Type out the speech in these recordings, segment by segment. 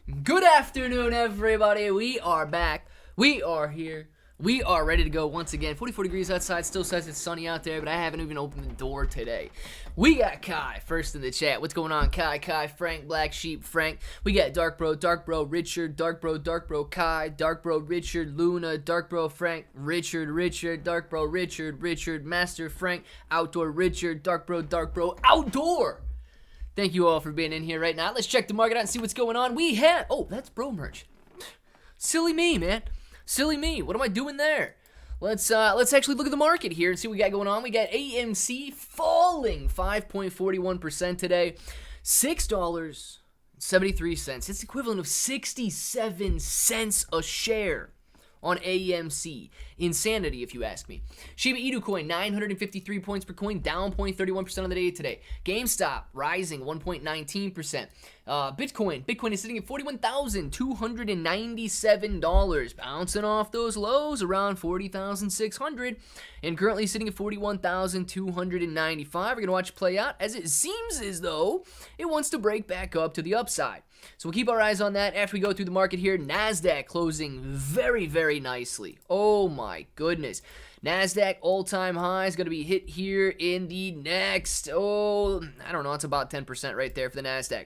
Good afternoon, everybody. We are back. We are here. We are ready to go once again. 44 degrees outside. Still says it's sunny out there, but I haven't even opened the door today. We got Kai first in the chat. What's going on, Kai, Frank, Black Sheep, Frank. We got Dark Bro, Richard, Dark Bro, Kai, Dark Bro, Richard, Luna, Dark Bro, Frank, Richard, Dark Bro, Richard, Master Frank, Outdoor Richard, Dark Bro, Outdoor. Thank you all for being in here right now. Let's check the market out and see what's going on. We have... Oh, that's bro merch. Silly me, man. Silly me. What am I doing there? Let's actually look at the market here and see what we got going on. We got AMC falling 5.41% today. $6.73. It's equivalent of 67 cents a share on AMC. Insanity, if you ask me. Shiba Inu coin, 953 points per coin, down 0.31% on the day today. GameStop, rising 1.19%. Bitcoin is sitting at $41,297, bouncing off those lows around 40,600, and currently sitting at 41,295. We're going to watch it play out, as it seems as though it wants to break back up to the upside. So we'll keep our eyes on that after we go through the market here. NASDAQ closing very, very nicely. Oh my goodness. NASDAQ all-time high is going to be hit here in the next, I don't know, it's about 10% right there for the NASDAQ.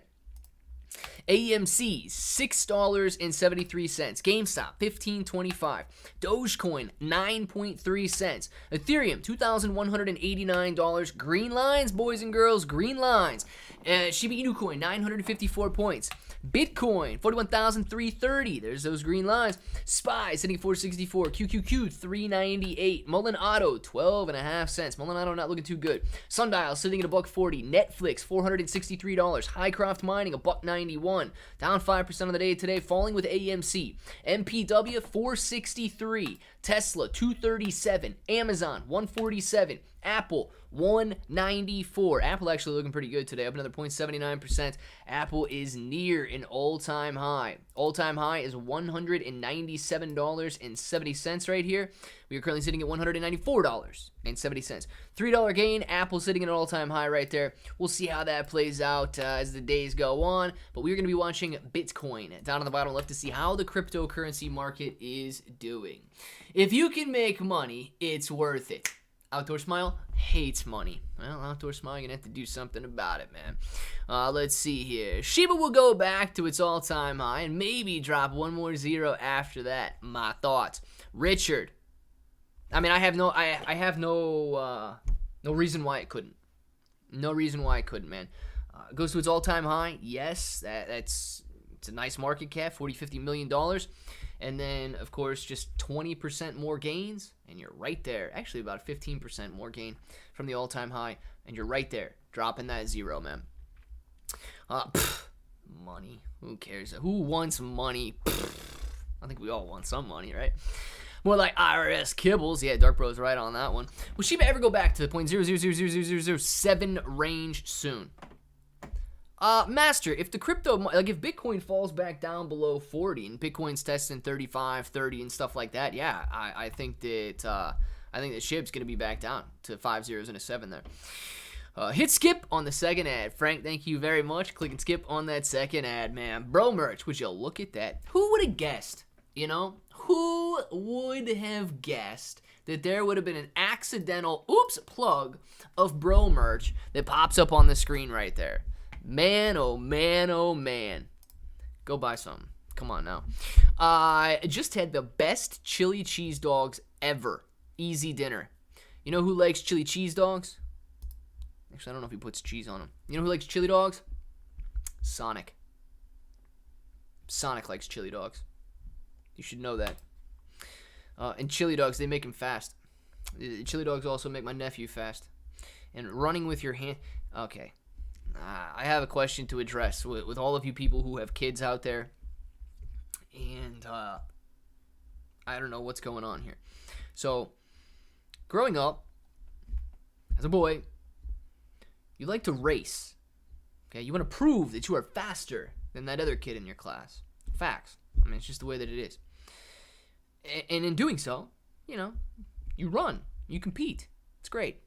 AMC, $6.73. GameStop, $15.25. Dogecoin, 9.3 cents. Ethereum, $2,189. Green lines, boys and girls, green lines. Shiba Inu coin, 954 points. Bitcoin, 41,330. There's those green lines. SPY sitting at 464. QQQ, 398. Mullen Auto, 12.5 cents. Mullen Auto not looking too good. Sundial sitting at $1.40. Netflix, $463. Highcroft Mining, $1.91. Down 5% on the day today, falling with AMC. MPW, 463. Tesla, 237. Amazon, 147. Apple, 194. Apple actually looking pretty good today, up another 0.79%. Apple is near an all-time high. All-time high is $197.70 right here. We are currently sitting at $194.70. $3 gain. Apple sitting at an all-time high right there. We'll see how that plays out as the days go on. But we're going to be watching Bitcoin down on the bottom left to see how the cryptocurrency market is doing. If you can make money, it's worth it. Outdoor Smile hates money. Well, Outdoor Smile, you're going to have to do something about it, man. Let's see here. Shiba will go back to its all-time high and maybe drop one more zero after that. My thoughts. Richard. I mean, I have no reason why it couldn't. No reason why it couldn't, man. Goes to its all-time high. Yes, it's a nice market cap, $40-50 million. And then, of course, just 20% more gains, and you're right there. Actually, about 15% more gain from the all-time high, and you're right there, dropping that zero, man. Money. Who cares? Who wants money? I think we all want some money, right? More like IRS kibbles. Yeah, Dark Bro's right on that one. Will Shiba ever go back to the 0.0000007 range soon? Master, if the crypto, like if Bitcoin falls back down below 40 and Bitcoin's testing 35, 30 and stuff like that, yeah, I think that Shib's going to be back down to 5 zeros and a 7 there. Hit skip on the second ad. Frank, thank you very much. Click and skip on that second ad, man. Bro merch, would you look at that? Who would have guessed, Who would have guessed that there would have been an accidental, plug of bro merch that pops up on the screen right there? Man, oh man, oh man. Go buy some. Come on now. I just had the best chili cheese dogs ever. Easy dinner. You know who likes chili cheese dogs? Actually, I don't know if he puts cheese on them. You know who likes chili dogs? Sonic. Sonic likes chili dogs. You should know that. And chili dogs, they make him fast. Chili dogs also make my nephew fast. And running with your hand... Okay. I have a question to address with all of you people who have kids out there. And I don't know what's going on here. So, growing up, as a boy, you like to race. Okay, you want to prove that you are faster than that other kid in your class. Facts. I mean, it's just the way that it is. And in doing so, you run, you compete. It's great.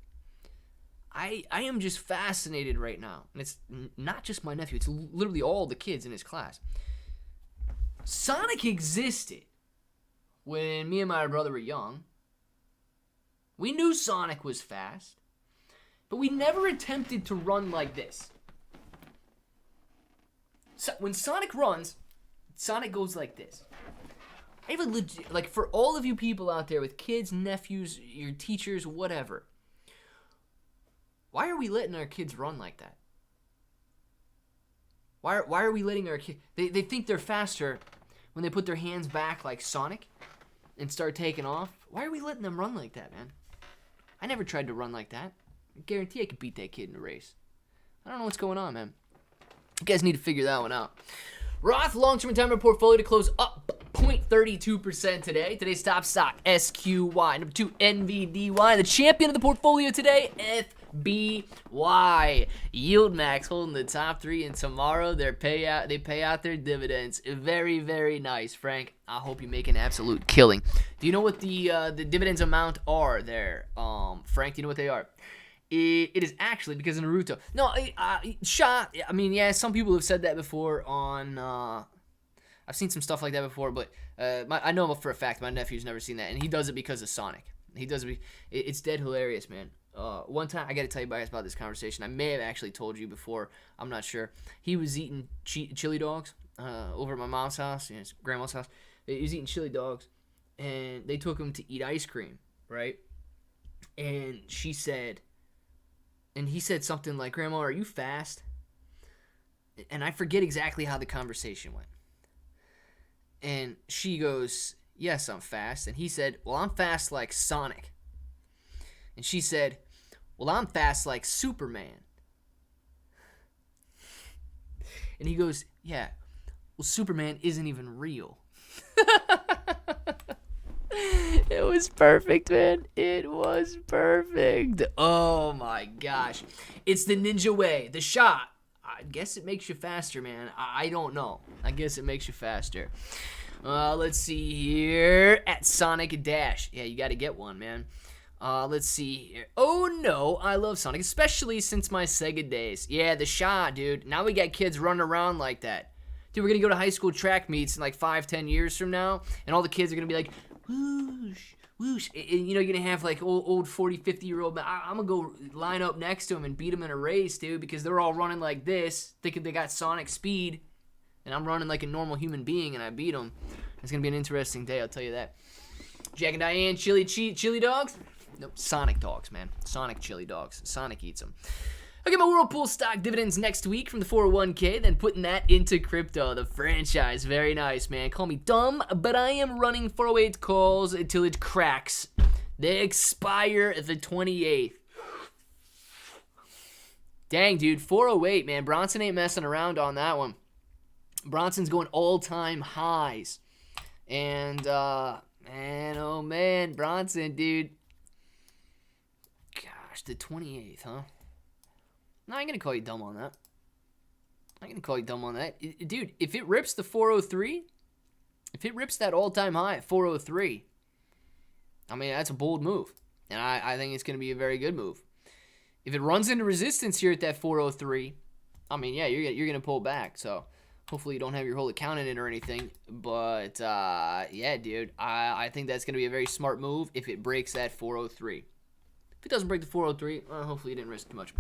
I am just fascinated right now, and it's not just my nephew, it's literally all the kids in his class. Sonic existed when me and my brother were young. We knew Sonic was fast, but we never attempted to run like this. So when Sonic runs, Sonic goes like this. I have a legit, like, for all of you people out there with kids, nephews, your teachers, whatever, why are we letting our kids run like that? Why are we letting our kids... They think they're faster when they put their hands back like Sonic and start taking off. Why are we letting them run like that, man? I never tried to run like that. I guarantee I could beat that kid in a race. I don't know what's going on, man. You guys need to figure that one out. Roth long-term retirement portfolio to close up 0.32% today. Today's top stock, SQY. Number 2, NVDY. The champion of the portfolio today, FBY. Yield Max holding the top 3, and tomorrow they pay out their dividends. Very, very nice, Frank. I hope you make an absolute killing. Do you know what the dividends amount are there, Frank? Do you know what they are? It is actually because of Naruto. No, I mean, yeah, some people have said that before on... I've seen some stuff like that before, but I know for a fact my nephew's never seen that, and he does it because of Sonic. He does it. It's dead hilarious, man. One time, I got to tell you guys about this conversation. I may have actually told you before. I'm not sure. He was eating chili dogs over at my mom's house, his grandma's house. He was eating chili dogs, and they took him to eat ice cream, right? And she said... And he said something like, "Grandma, are you fast?" And I forget exactly how the conversation went. And she goes, "Yes, I'm fast." And he said, "Well, I'm fast like Sonic." And she said, "Well, I'm fast like Superman." And he goes, "Yeah, well, Superman isn't even real." It was perfect, man. It was perfect. Oh my gosh. It's the ninja way. The shot. I guess it makes you faster, man. I don't know. I guess it makes you faster. Let's see here. At Sonic Dash. Yeah, you got to get one, man. Let's see here. Oh no, I love Sonic, especially since my Sega days. Yeah, the shot, dude. Now we got kids running around like that. Dude, we're going to go to high school track meets in like 5-10 years from now, and all the kids are going to be like, whoosh, whoosh. And, you know, you're going to have like old 40, 50-year-old. I'm going to go line up next to them and beat them in a race, dude, because they're all running like this, thinking they got Sonic speed, and I'm running like a normal human being, and I beat them. It's going to be an interesting day, I'll tell you that. Jack and Diane, chili dogs? Nope, Sonic dogs, man. Sonic chili dogs. Sonic eats them. I'll get my Whirlpool stock dividends next week from the 401k, then putting that into crypto, the franchise. Very nice, man. Call me dumb, but I am running 408 calls until it cracks. They expire the 28th. Dang, dude, 408, man. Bronson ain't messing around on that one. Bronson's going all-time highs. And, man, oh, man, Bronson, dude. Gosh, the 28th, huh? No, I ain't going to call you dumb on that. I ain't going to call you dumb on that. Dude, if it rips the 403, if it rips that all-time high at 403, I mean, that's a bold move. And I think it's going to be a very good move. If it runs into resistance here at that 403, I mean, yeah, you're going to pull back. So hopefully you don't have your whole account in it or anything. But, yeah, dude, I think that's going to be a very smart move if it breaks that 403. If it doesn't break the 403, well, hopefully you didn't risk too much.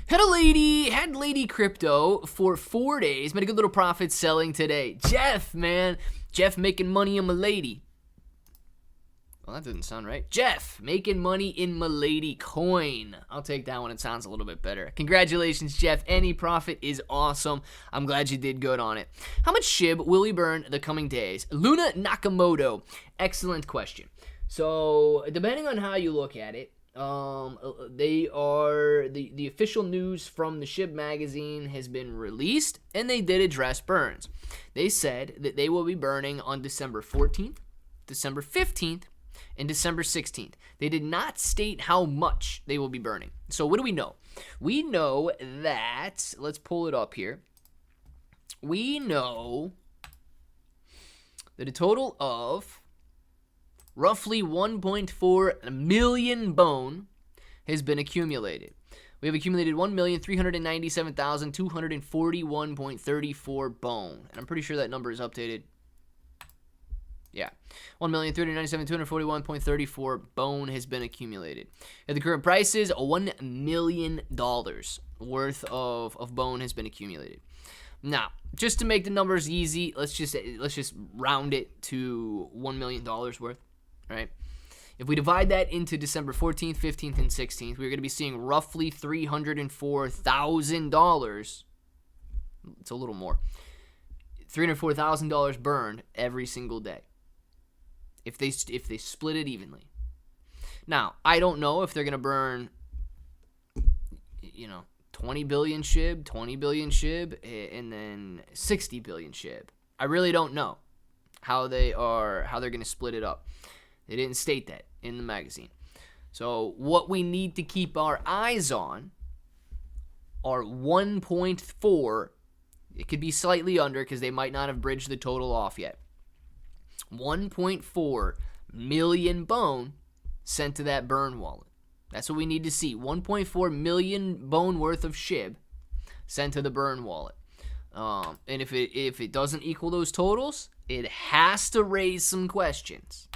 Had Lady Crypto for 4 days. Made a good little profit selling today. Jeff, man. Jeff making money in my lady. Well, that doesn't sound right. Jeff making money in my lady coin. I'll take that one. It sounds a little bit better. Congratulations, Jeff. Any profit is awesome. I'm glad you did good on it. How much Shib will he burn the coming days? Luna Nakamoto. Excellent question. So, depending on how you look at it, they are the official news from the Shib magazine has been released, and they did address burns. They said that they will be burning on December 14th, December 15th, and December 16th. They did not state how much they will be burning. So what do we know? We know that, let's pull it up here. We know that a total of roughly 1.4 million bone has been accumulated. We have accumulated 1,397,241.34 bone. And I'm pretty sure that number is updated. Yeah. 1,397,241.34 bone has been accumulated. At the current prices, $1 million worth of bone has been accumulated. Now, just to make the numbers easy, let's just round it to $1 million worth, right? If we divide that into December 14th, 15th, and 16th, we're going to be seeing roughly $304,000. It's a little more. $304,000 burned every single day. If they split it evenly. Now, I don't know if they're going to burn, 20 billion Shib, 20 billion Shib, and then 60 billion Shib. I really don't know how they're going to split it up. They didn't state that in the magazine. So what we need to keep our eyes on are 1.4. It could be slightly under because they might not have bridged the total off yet. 1.4 million bone sent to that burn wallet. That's what we need to see. 1.4 million bone worth of Shib sent to the burn wallet. And if it doesn't equal those totals, it has to raise some questions.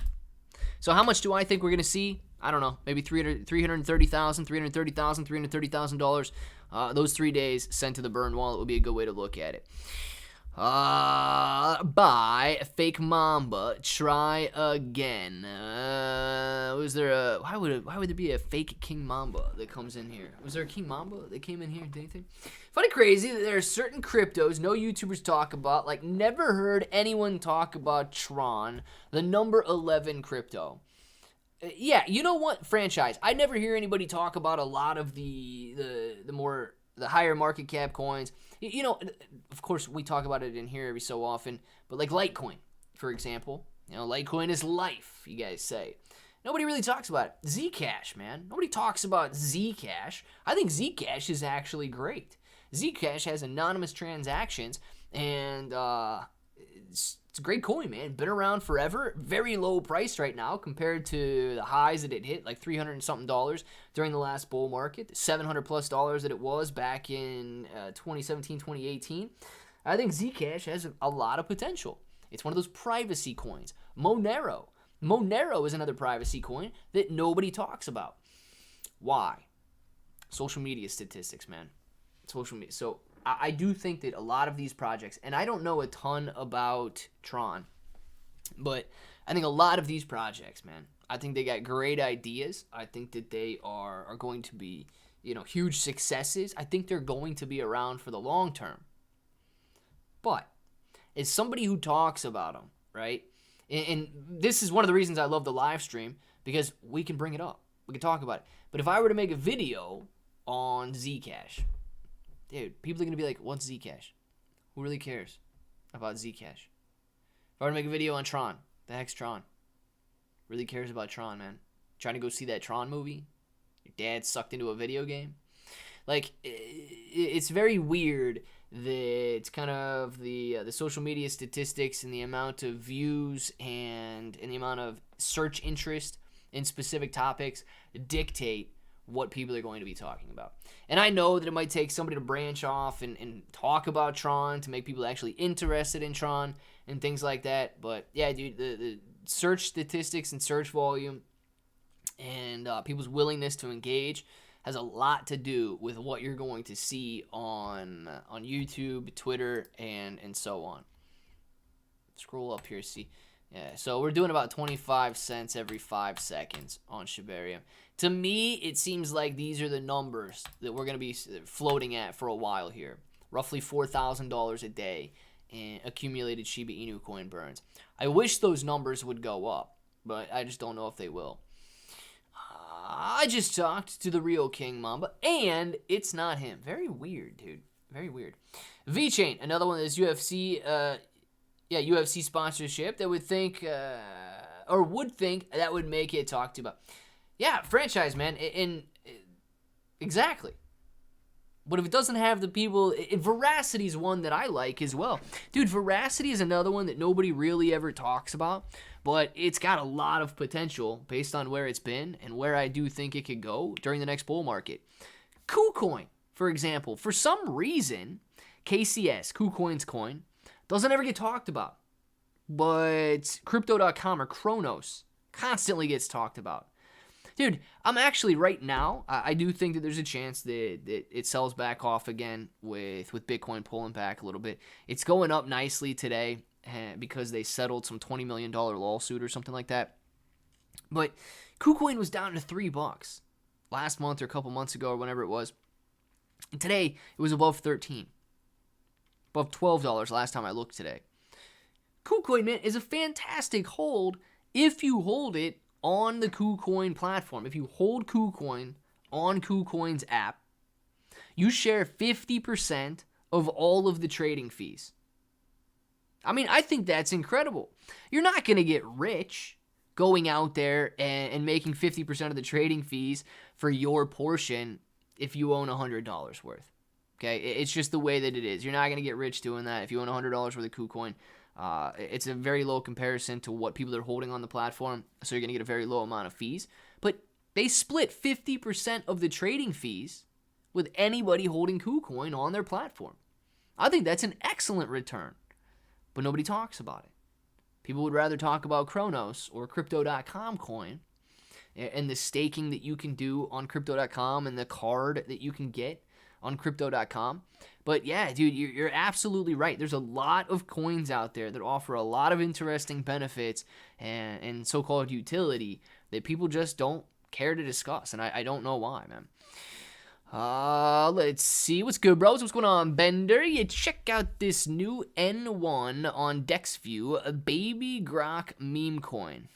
So how much do I think we're going to see? I don't know. Maybe $330,000. Those 3 days sent to the burn wallet would be a good way to look at it. Buy Fake Mamba. Try again. Was there why would there be a fake King Mamba that comes in here? Was there a King Mamba that came in here? Did anything? Funny crazy that there are certain cryptos no YouTubers talk about. Like, never heard anyone talk about Tron, the number 11 crypto. Yeah, you know what? Franchise. I never hear anybody talk about a lot of the higher market cap coins. Of course, we talk about it in here every so often, but like Litecoin, for example. Litecoin is life, you guys say. Nobody really talks about it. Zcash, man. Nobody talks about Zcash. I think Zcash is actually great. Zcash has anonymous transactions, and it's a great coin, man. Been around forever. Very low price right now compared to the highs that it hit, like $300 and something during the last bull market, $700+ that it was back in 2017, 2018. I think Zcash has a lot of potential. It's one of those privacy coins. Monero is another privacy coin that nobody talks about. Why? Social media statistics, man. Social media. So I do think that a lot of these projects, and I don't know a ton about Tron, but I think a lot of these projects, man, I think they got great ideas. I think that they are going to be, huge successes. I think they're going to be around for the long term. But as somebody who talks about them, right, and this is one of the reasons I love the live stream, because we can bring it up. We can talk about it. But if I were to make a video on Zcash, dude, people are going to be like, what's Zcash? Who really cares about Zcash? If I were to make a video on Tron, the heck's Tron? Really cares about Tron, man? Trying to go see that Tron movie? Your dad sucked into a video game? Like, it's very weird that kind of the social media statistics and the amount of views and the amount of search interest in specific topics dictate what people are going to be talking about. And I know that it might take somebody to branch off and talk about Tron to make people actually interested in Tron and things like that. But yeah, dude, the search statistics and search volume and people's willingness to engage has a lot to do with what you're going to see on YouTube, Twitter, and so on. Scroll up here, see. Yeah, so we're doing about 25 cents every 5 seconds on Shibarium. To me, it seems like these are the numbers that we're going to be floating at for a while here. Roughly $4,000 a day in accumulated Shiba Inu coin burns. I wish those numbers would go up, but I just don't know if they will. I just talked to the real King Mamba, and it's not him. Very weird, dude. Very weird. VeChain, another one is UFC sponsorship that would think that would make it talked about. Yeah, franchise, man. Exactly. But if it doesn't have the people, Veracity is one that I like as well. Dude, Veracity is another one that nobody really ever talks about, but it's got a lot of potential based on where it's been and where I do think it could go during the next bull market. KuCoin, for example, for some reason, KCS, KuCoin's coin, doesn't ever get talked about. But Crypto.com or Kronos constantly gets talked about. Dude, I'm actually right now, I do think that there's a chance that it sells back off again with Bitcoin pulling back a little bit. It's going up nicely today because they settled some $20 million lawsuit or something like that. But KuCoin was down to $3 last month or a couple months ago or whenever it was. And today, it was above 13. Above $12 last time I looked today. KuCoin, man, is a fantastic hold if you hold it on the KuCoin platform. If you hold KuCoin on KuCoin's app, you share 50% of all of the trading fees. I mean, I think that's incredible. You're not going to get rich going out there and making 50% of the trading fees for your portion if you own $100 worth. Okay, it's just the way that it is. You're not going to get rich doing that. If you own $100 worth of KuCoin, it's a very low comparison to what people are holding on the platform, so you're going to get a very low amount of fees. But they split 50% of the trading fees with anybody holding KuCoin on their platform. I think that's an excellent return, but nobody talks about it. People would rather talk about Kronos or Crypto.com coin and the staking that you can do on Crypto.com and the card that you can get on Crypto.com. But yeah, dude, you're absolutely right. There's a lot of coins out there that offer a lot of interesting benefits and so-called utility that people just don't care to discuss, and I don't know why, man. Let's see. What's good, bros? What's going on, Bender? You check out this new N1 on DexView, a baby grok meme coin.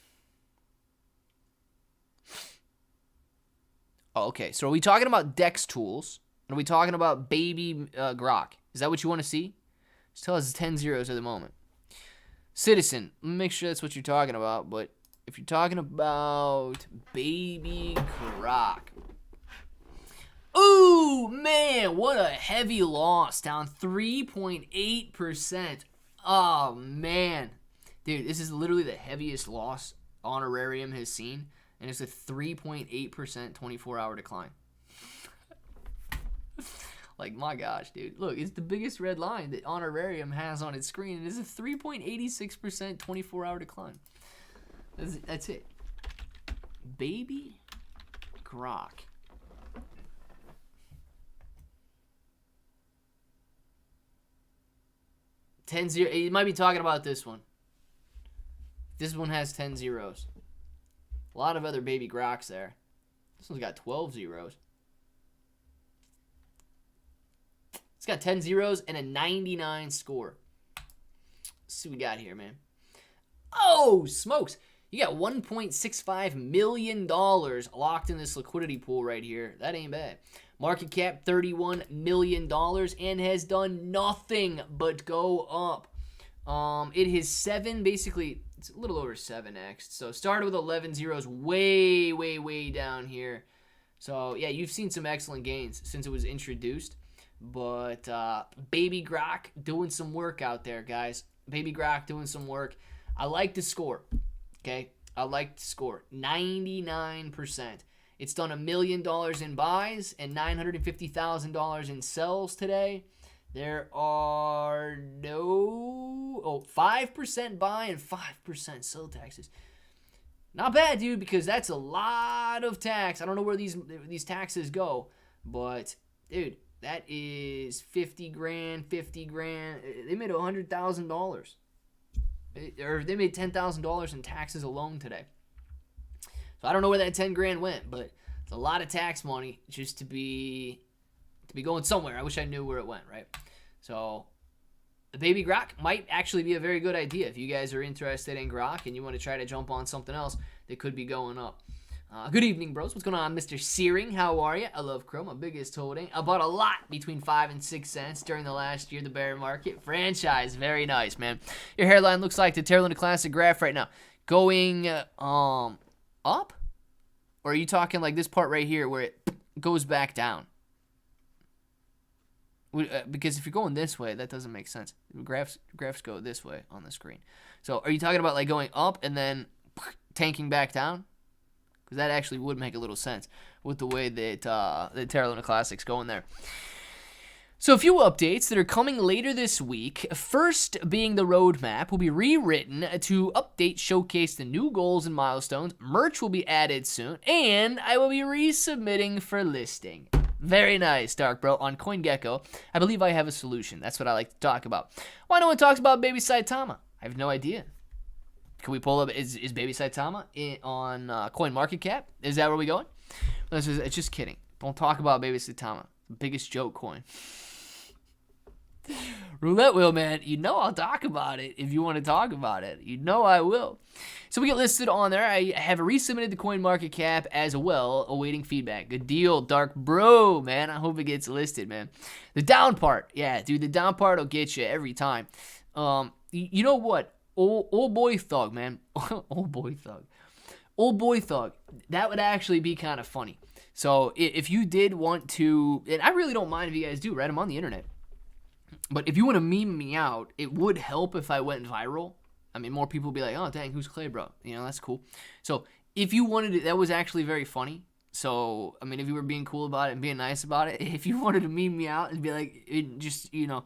Oh, okay, so are we talking about Dex tools? Are we talking about baby grok? Is that what you want to see? Just tell us 10 zeros at the moment. Citizen, let me make sure that's what you're talking about, but if you're talking about baby grok. Ooh, man, what a heavy loss, down 3.8%. Oh, man. Dude, this is literally the heaviest loss Honorarium has seen, and it's a 3.8% 24-hour decline. Like, my gosh, dude. Look, it's the biggest red line that Honorarium has on its screen, and it's a 3.86% 24-hour decline. That's it. Baby grok. You might be talking about this one. This one has 10 zeros. A lot of other baby groks there. This one's got 12 zeros. It's got 10 zeros and a 99 score. Let's see what we got here, man. Oh, smokes. You got $1.65 million locked in this liquidity pool right here. That ain't bad. Market cap $31 million and has done nothing but go up. It has basically, it's a little over 7x. So started with 11 zeros way, way, way down here. So yeah, you've seen some excellent gains since it was introduced. But baby grok doing some work out there, guys. Baby grok doing some work. I like the score. Okay, I like the score. 99%. It's done $1 million in buys and $950,000 in sells today. There are 5% buy and 5% sell taxes. Not bad, dude, because that's a lot of tax. I don't know where these taxes go, but dude, that is 50 grand. They made $100,000. Or they made $10,000 in taxes alone today. So I don't know where that 10 grand went, but it's a lot of tax money just to be going somewhere. I wish I knew where it went, right? So the baby grok might actually be a very good idea if you guys are interested in grok and you want to try to jump on something else that could be going up. Good evening, bros. What's going on, Mr. Searing? How are you? I love Chrome, my biggest holding. I bought a lot between 5 and 6 cents during the last year, the bear market. Franchise, very nice, man. Your hairline looks like the Terra Luna Classic graph right now. Going up? Or are you talking like this part right here where it goes back down? Because if you're going this way, that doesn't make sense. Graphs go this way on the screen. So are you talking about like going up and then tanking back down? because that actually would make a little sense with the way that the Terra Luna Classic's going there. So a few updates that are coming later this week. First being the roadmap will be rewritten to update, showcase the new goals and milestones. Merch will be added soon, and I will be resubmitting for listing. Very nice, Dark Bro. On CoinGecko, I believe I have a solution. That's what I like to talk about. Why no one talks about Baby Saitama? I have no idea. Can we pull up, is Baby Saitama on CoinMarketCap? Is that where we going? It's just kidding. Don't talk about Baby Saitama. Biggest joke coin. Roulette wheel, man. You know I'll talk about it if you want to talk about it. You know I will. So we get listed on there. I have resubmitted the CoinMarketCap as well, awaiting feedback. Good deal, Dark Bro, man. I hope it gets listed, man. The down part. Yeah, dude, the down part will get you every time. You know what? Old boy Thug, man. Old boy Thug. That would actually be kind of funny. So if you did want to, and I really don't mind if you guys do, right? I'm on the internet. But if you want to meme me out, it would help if I went viral. I mean, more people would be like, oh, dang, who's Clay, bro? You know, that's cool. So if you wanted it, that was actually very funny. So, I mean, if you were being cool about it and being nice about it, if you wanted to meme me out and be like, just, you know,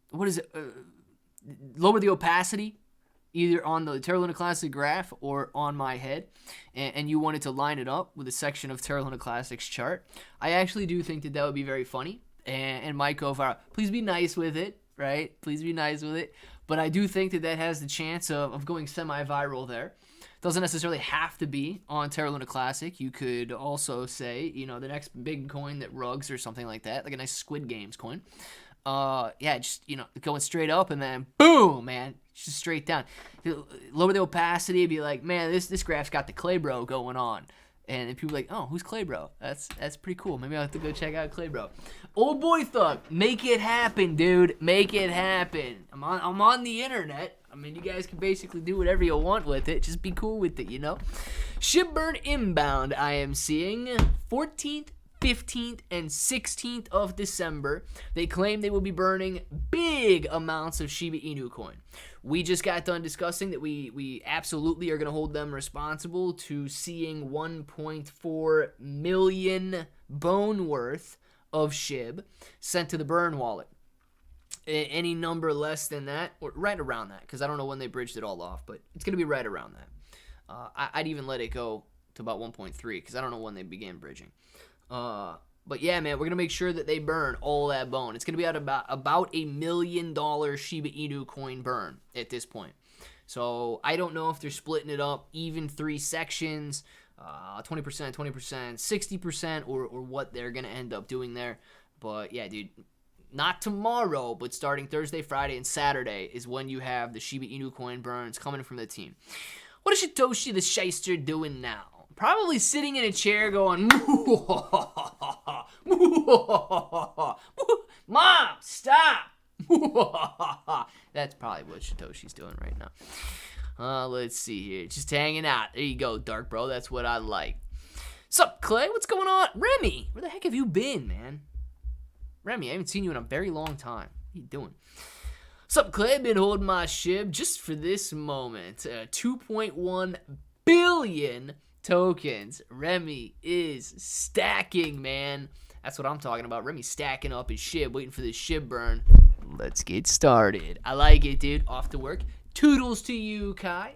what is it? Lower the opacity, either on the Terra Luna Classic graph or on my head, and you wanted to line it up with a section of Terra Luna Classic's chart, I actually do think that would be very funny. And might go viral. Please be nice with it, right? Please be nice with it. But I do think that has the chance of going semi-viral there. Doesn't necessarily have to be on Terra Luna Classic. You could also say, you know, the next big coin that rugs or something like that, like a nice Squid Games coin. Yeah, just, you know, going straight up and then boom, man, just straight down. Lower the opacity, be like, man, this graph's got the Clay Bro going on. And then people are like, oh, who's Clay Bro? That's pretty cool. Maybe I'll have to go check out Clay Bro. Old boy Thug, make it happen, dude. Make it happen. I'm on the internet. I mean, you guys can basically do whatever you want with it. Just be cool with it, you know? Shib burn inbound, I am seeing 14th, 15th, and 16th of December. They claim they will be burning big amounts of Shiba Inu coin. We just got done discussing that we absolutely are going to hold them responsible to seeing 1.4 million bone worth of Shib sent to the burn wallet. Any number less than that, or right around that, because I don't know when they bridged it all off, but it's going to be right around that. I'd even let it go to about 1.3, because I don't know when they began bridging. But yeah, man, we're going to make sure that they burn all that bone. It's going to be at about $1 million Shiba Inu coin burn at this point. So I don't know if they're splitting it up even 3 sections, 20%, 60%, or what they're going to end up doing there. But yeah, dude, not tomorrow, but starting Thursday, Friday, and Saturday is when you have the Shiba Inu coin burns coming from the team. What is Satoshi the Shyster doing now? Probably sitting in a chair going, Mom, stop! That's probably what Satoshi's doing right now. Let's see here. Just hanging out. There you go, Dark Bro. That's what I like. Sup, Clay? What's going on? Remy, where the heck have you been, man? Remy, I haven't seen you in a very long time. What are you doing? Sup, Clay? Been holding my Shib just for this moment. 2.1 billion tokens. Remy is stacking, man. That's what I'm talking about. Remy's stacking up his Shib, waiting for this Shib burn. Let's get started. I like it, dude. Off to work. Toodles to you, Kai.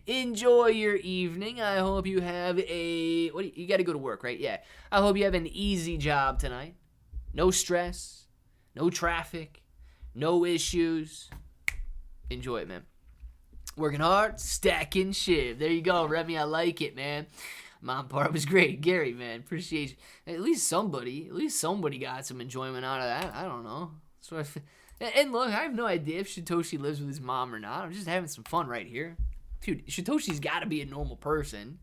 Enjoy your evening. I hope you have you got to go to work, right? Yeah. I hope you have an easy job tonight. No stress, no traffic, no issues. Enjoy it, man. Working hard, stacking Shib. There you go, Remy. I like it, man. Mom part was great. Gary, man, appreciate you. At least somebody got some enjoyment out of that. I don't know. So and look, I have no idea if Satoshi lives with his mom or not. I'm just having some fun right here. Dude, Satoshi's got to be a normal person.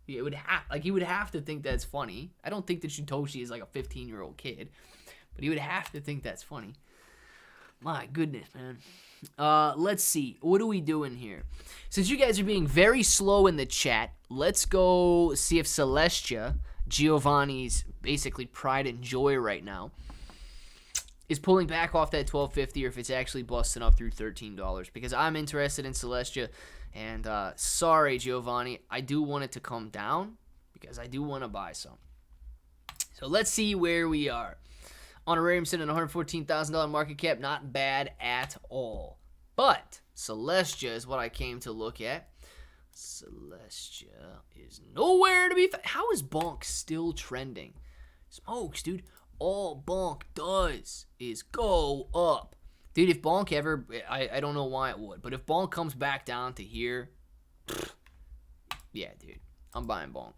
He would have to think that's funny. I don't think that Satoshi is like a 15-year-old kid, but he would have to think that's funny. My goodness, man. Let's see. What are we doing here? Since you guys are being very slow in the chat, let's go see if Celestia, Giovanni's basically pride and joy right now, is pulling back off that 12.50 or if it's actually busting up through $13, because I'm interested in Celestia. And sorry, Giovanni, I do want it to come down because I do want to buy some. So let's see where we are. Honorarium sitting at $114,000 market cap, not bad at all. But Celestia is what I came to look at. Celestia is nowhere to be found. How is Bonk still trending? Smokes, dude. All Bonk does is go up. Dude, if Bonk ever, I don't know why it would, but if Bonk comes back down to here, yeah, dude, I'm buying Bonk.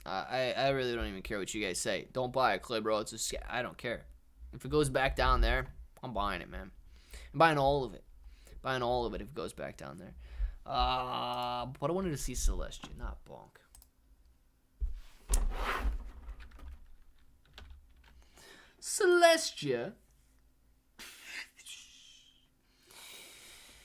I really don't even care what you guys say. Don't buy it, Clay, bro. It's I don't care. If it goes back down there, I'm buying it, man. I'm buying all of it. Buying all of it if it goes back down there. But I wanted to see Celestia, not Bonk. Celestia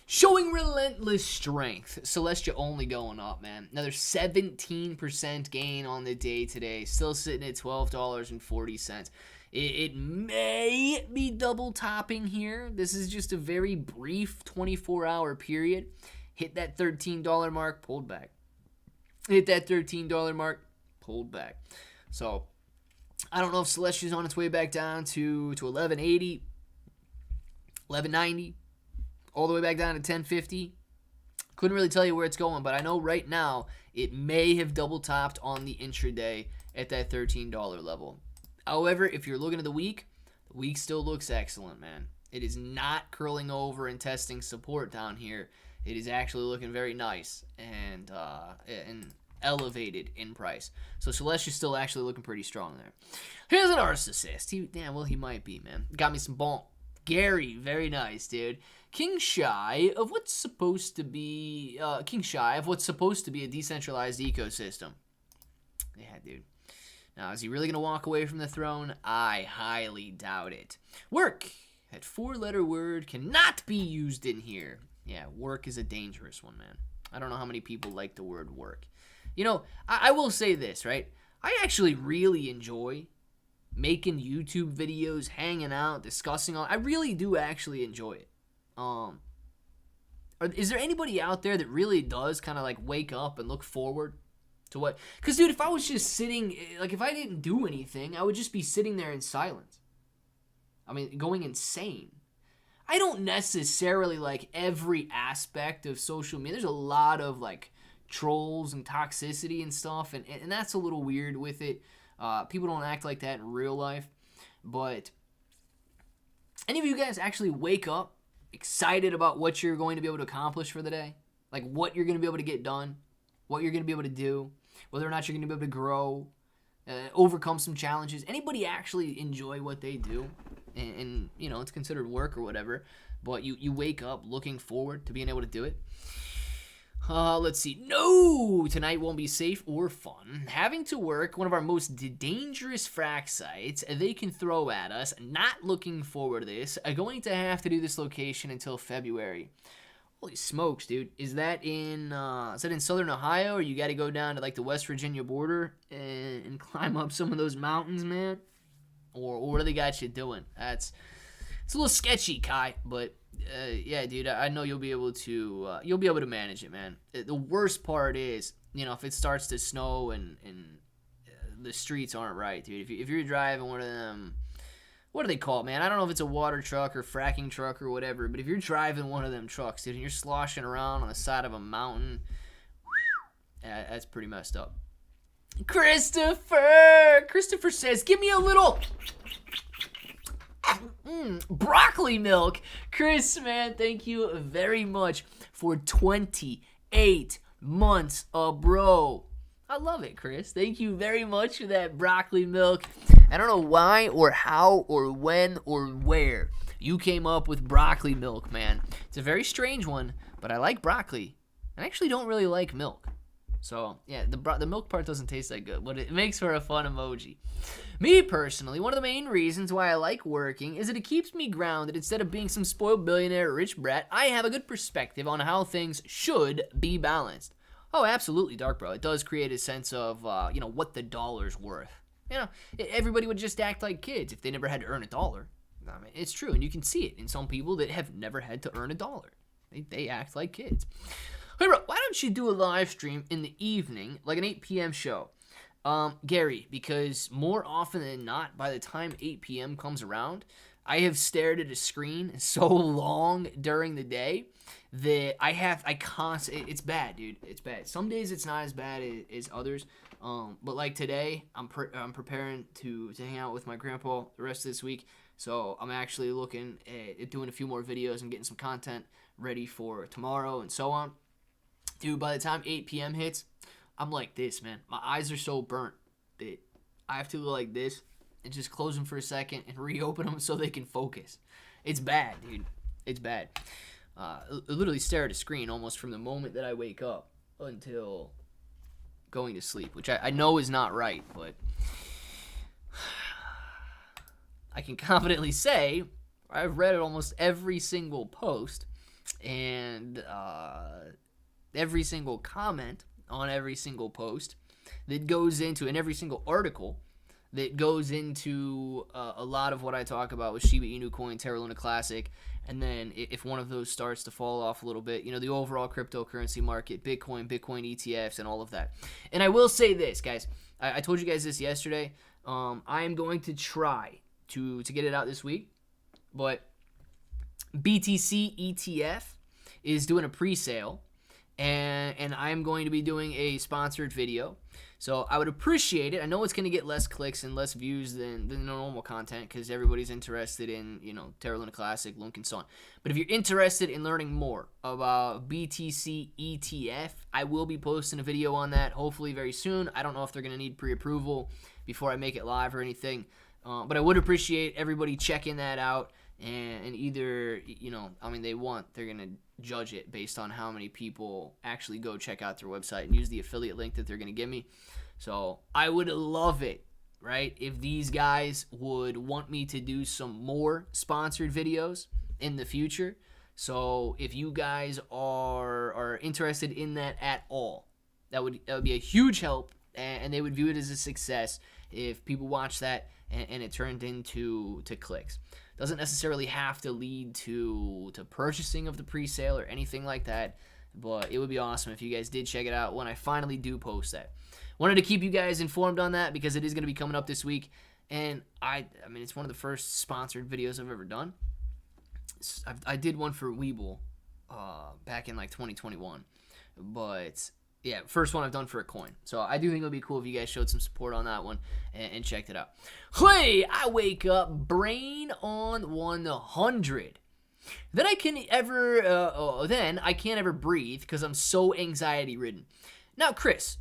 showing relentless strength. Celestia only going up, man. Another 17% gain on the day today. Still sitting at $12.40. It may be double topping here. This is just a very brief 24-hour period. Hit that $13 mark, pulled back. Hit that $13 mark, pulled back. So I don't know if Celestia's on its way back down to 1180, 1190, all the way back down to 1050. Couldn't really tell you where it's going, but I know right now it may have double topped on the intraday at that $13 level. However, if you're looking at the week still looks excellent, man. It is not curling over and testing support down here. It is actually looking very nice and elevated in price. So Celestia's still actually looking pretty strong there. Here's an narcissist. He might be, man. Got me some bonk. Gary, very nice, dude. King shy of what's supposed to be a decentralized ecosystem. Yeah, dude. Now, is he really going to walk away from the throne? I highly doubt it. Work. That 4-letter word cannot be used in here. Yeah, work is a dangerous one, man. I don't know how many people like the word work. You know, I will say this, right? I actually really enjoy making YouTube videos, hanging out, discussing all. I really do actually enjoy it. Is there anybody out there that really does kind of like wake up and look forward to what? Because, dude, if I was just sitting, like if I didn't do anything, I would just be sitting there in silence. I mean, going insane. I don't necessarily like every aspect of social media. There's a lot of like trolls and toxicity and stuff, and that's a little weird with it. People don't act like that in real life. But any of you guys actually wake up excited about what you're going to be able to accomplish for the day? Like what you're going to be able to get done, what you're going to be able to do, whether or not you're going to be able to grow, overcome some challenges. Anybody actually enjoy what they do? And you know, it's considered work or whatever, but you wake up looking forward to being able to do it. Let's see. No, tonight won't be safe or fun. Having to work one of our most dangerous frac sites they can throw at us. Not looking forward to this. I'm going to have to do this location until February. Holy smokes, dude. Is that in Southern Ohio, or you got to go down to like the West Virginia border and climb up some of those mountains, man? Or what do they got you doing? It's a little sketchy, Kai, but yeah, dude, I know you'll be able to manage it, man. The worst part is, you know, if it starts to snow and the streets aren't right, dude. If you're driving one of them, what do they call it, man? I don't know if it's a water truck or fracking truck or whatever, but if you're driving one of them trucks, dude, and you're sloshing around on the side of a mountain, that's pretty messed up. Christopher says, give me a little broccoli milk. Chris, man, thank you very much for 28 months, bro. I love it, Chris. Thank you very much for that broccoli milk. I don't know why or how or when or where you came up with broccoli milk, man. It's a very strange one, but I like broccoli. I actually don't really like milk. So, yeah, the milk part doesn't taste that good, but it makes for a fun emoji. Me, personally, one of the main reasons why I like working is that it keeps me grounded. Instead of being some spoiled billionaire or rich brat, I have a good perspective on how things should be balanced. Oh, absolutely, Dark Bro. It does create a sense of, you know, what the dollar's worth. You know, everybody would just act like kids if they never had to earn a dollar. I mean, it's true, and you can see it in some people that have never had to earn a dollar. They act like kids. Hey, bro, why don't you do a live stream in the evening, like an 8 p.m. show? Gary, because more often than not, by the time 8 p.m. comes around, I have stared at a screen so long during the day that it's bad, dude. It's bad. Some days it's not as bad as others. But like today, I'm preparing to hang out with my grandpa the rest of this week. So I'm actually looking at doing a few more videos and getting some content ready for tomorrow and so on. Dude, by the time 8 p.m. hits, I'm like this, man. My eyes are so burnt that I have to go like this and just close them for a second and reopen them so they can focus. It's bad, dude. It's bad. I literally stare at a screen almost from the moment that I wake up until going to sleep, which I know is not right, but I can confidently say I've read almost every single post and every single comment on every single post that goes into, and every single article that goes into a lot of what I talk about with Shiba Inu coin, Terra Luna Classic, and then if one of those starts to fall off a little bit, the overall cryptocurrency market, Bitcoin ETFs, and all of that. And I will say this, guys. I told you guys this yesterday. I am going to try to get it out this week, but BTC ETF is doing a pre-sale, and I'm going to be doing a sponsored video. So I would appreciate it. I know it's going to get less clicks and less views than the normal content because everybody's interested in, Terra Luna Classic, Lunk, and so on. But if you're interested in learning more about BTC ETF, I will be posting a video on that hopefully very soon. I don't know if they're going to need pre-approval before I make it live or anything. But I would appreciate everybody checking that out. And either, they're going to judge it based on how many people actually go check out their website and use the affiliate link that they're going to give me. So I would love it, right, if these guys would want me to do some more sponsored videos in the future. So if you guys are interested in that at all, that would be a huge help, and they would view it as a success if people watch that and it turned into clicks. Doesn't necessarily have to lead to purchasing of the pre-sale or anything like that, but it would be awesome if you guys did check it out when I finally do post that. Wanted to keep you guys informed on that because it is going to be coming up this week, and I mean it's one of the first sponsored videos I've ever done. I did one for Weeble back in like 2021, but yeah, first one I've done for a coin. So I do think it would be cool if you guys showed some support on that one and checked it out. Hey, I wake up brain on 100. Then I can't ever breathe because I'm so anxiety ridden. Now, Chris,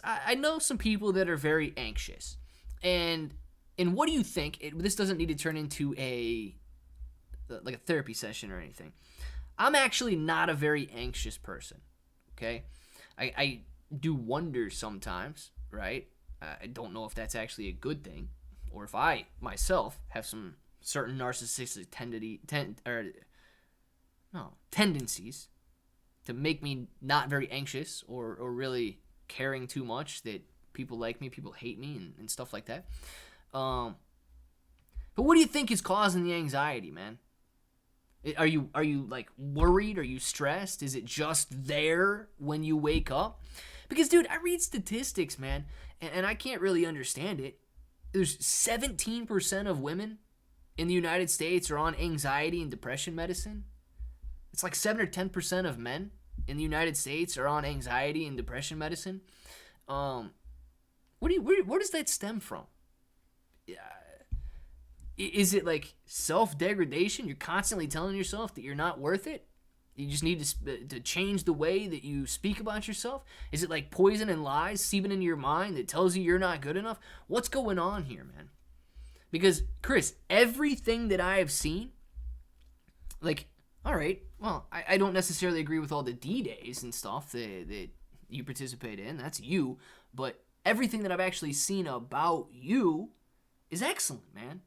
I know some people that are very anxious. And what do you think? This doesn't need to turn into a therapy session or anything. I'm actually not a very anxious person, okay? I do wonder sometimes, right? I don't know if that's actually a good thing, or if I myself have some certain narcissistic tendencies to make me not very anxious or really caring too much that people like me, people hate me, and stuff like that. But what do you think is causing the anxiety, man? Are you like worried? Are you stressed? Is it just there when you wake up? Because, dude, I read statistics, man, and I can't really understand it. There's 17% of women in the United States are on anxiety and depression medicine. It's like 7 or 10% of men in the United States are on anxiety and depression medicine. Where does that stem from? Is it like self-degradation? You're constantly telling yourself that you're not worth it? You just need to change the way that you speak about yourself? Is it like poison and lies seeping into your mind that tells you you're not good enough? What's going on here, man? Because, Chris, everything that I have seen, like, all right, well, I don't necessarily agree with all the D-Days and stuff that you participate in. That's you. But everything that I've actually seen about you is excellent, man.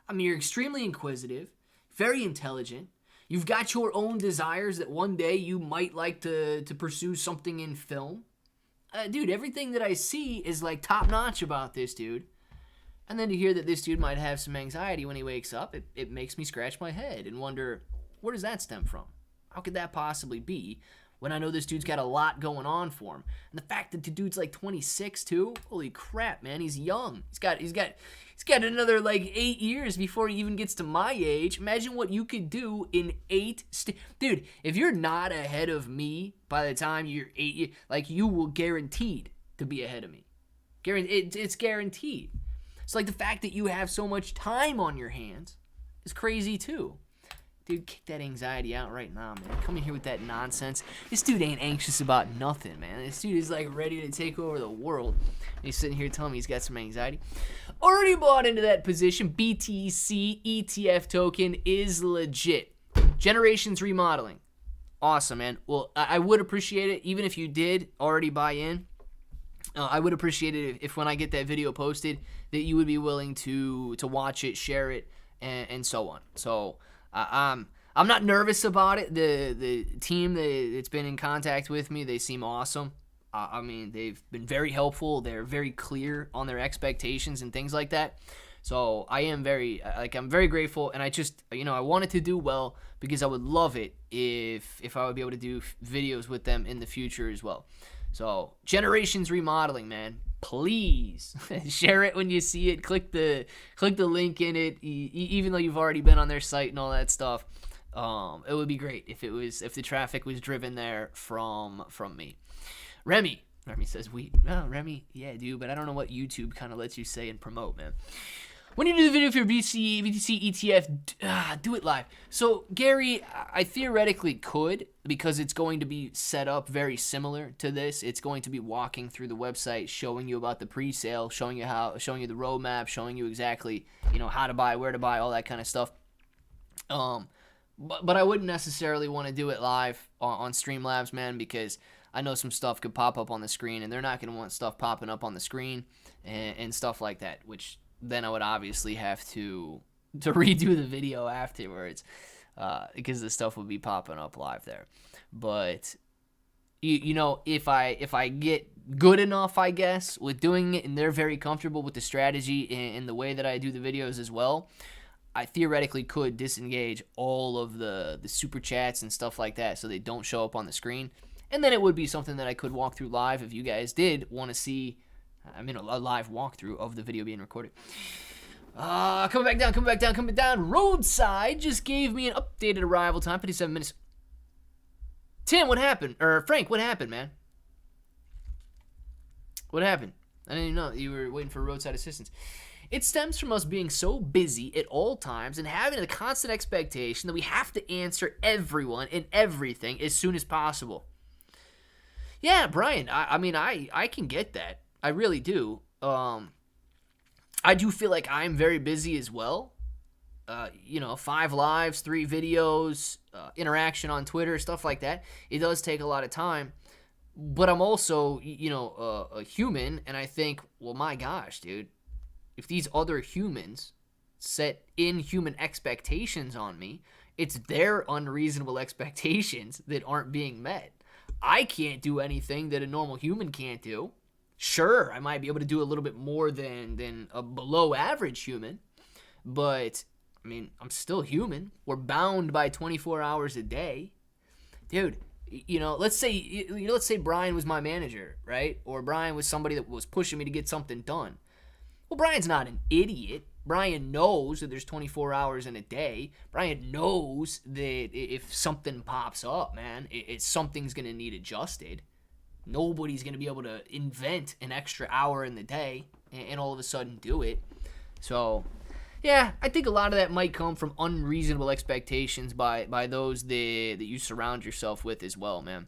I mean, you're extremely inquisitive, very intelligent. You've got your own desires that one day you might like to pursue something in film. Dude, everything that I see is like top-notch about this, dude. And then to hear that this dude might have some anxiety when he wakes up, it makes me scratch my head and wonder, where does that stem from? How could that possibly be when I know this dude's got a lot going on for him? And the fact that the dude's like 26 too, holy crap, man, he's young. He's got another like 8 years before he even gets to my age. Imagine what you could do in dude, if you're not ahead of me by the time you're 8, like you will guaranteed to be ahead of me. It's guaranteed. So like the fact that you have so much time on your hands is crazy too. Dude, kick that anxiety out right now, man. Come in here with that nonsense. This dude ain't anxious about nothing, man. This dude is like ready to take over the world. And he's sitting here telling me he's got some anxiety. Already bought into that position. BTC ETF token is legit. Generations remodeling. Awesome, man. Well, I would appreciate it, even if you did already buy in. I would appreciate it if when I get that video posted that you would be willing to watch it, share it, and so on. So I'm not nervous about it. The team that's been in contact with me, they seem awesome. I mean, they've been very helpful. They're very clear on their expectations and things like that. So I am I'm very grateful, and I just, I wanted to do well because I would love it if I would be able to do videos with them in the future as well. So, Generations Remodeling, man. Please share it when you see it. Click the link in it, even though you've already been on their site and all that stuff. It would be great if the traffic was driven there from me. Remy says Remy, yeah, dude, but I don't know what YouTube kind of lets you say and promote, man. When you do the video for your BTC ETF, do it live. So, Gary, I theoretically could, because it's going to be set up very similar to this. It's going to be walking through the website, showing you about the pre-sale, showing you the roadmap, showing you exactly, how to buy, where to buy, all that kind of stuff. But I wouldn't necessarily want to do it live on Streamlabs, man, because I know some stuff could pop up on the screen, and they're not going to want stuff popping up on the screen and stuff like that, which then I would obviously have to redo the video afterwards because the stuff would be popping up live there. But if I get good enough, I guess, with doing it, and they're very comfortable with the strategy and the way that I do the videos as well, I theoretically could disengage all of the super chats and stuff like that so they don't show up on the screen. And then it would be something that I could walk through live if you guys did want to see a live walkthrough of the video being recorded. Coming back down. Roadside just gave me an updated arrival time, 57 minutes. Tim, what happened? Or Frank, what happened, man? What happened? I didn't even know you were waiting for roadside assistance. It stems from us being so busy at all times and having a constant expectation that we have to answer everyone and everything as soon as possible. Yeah, Brian, I can get that. I really do. I do feel like I'm very busy as well. 5 lives, 3 videos, interaction on Twitter, stuff like that. It does take a lot of time. But I'm also, a human, and I think, well, my gosh, dude, if these other humans set inhuman expectations on me, it's their unreasonable expectations that aren't being met. I can't do anything that a normal human can't do. Sure, I might be able to do a little bit more than a below average human, but I'm still human. We're bound by 24 hours a day. Dude, let's say Brian was my manager, right? Or Brian was somebody that was pushing me to get something done. Well, Brian's not an idiot. Brian knows that there's 24 hours in a day. Brian knows that if something pops up, man, something's going to need adjusted. Nobody's going to be able to invent an extra hour in the day and all of a sudden do it. So, yeah, I think a lot of that might come from unreasonable expectations by those that you surround yourself with as well, man.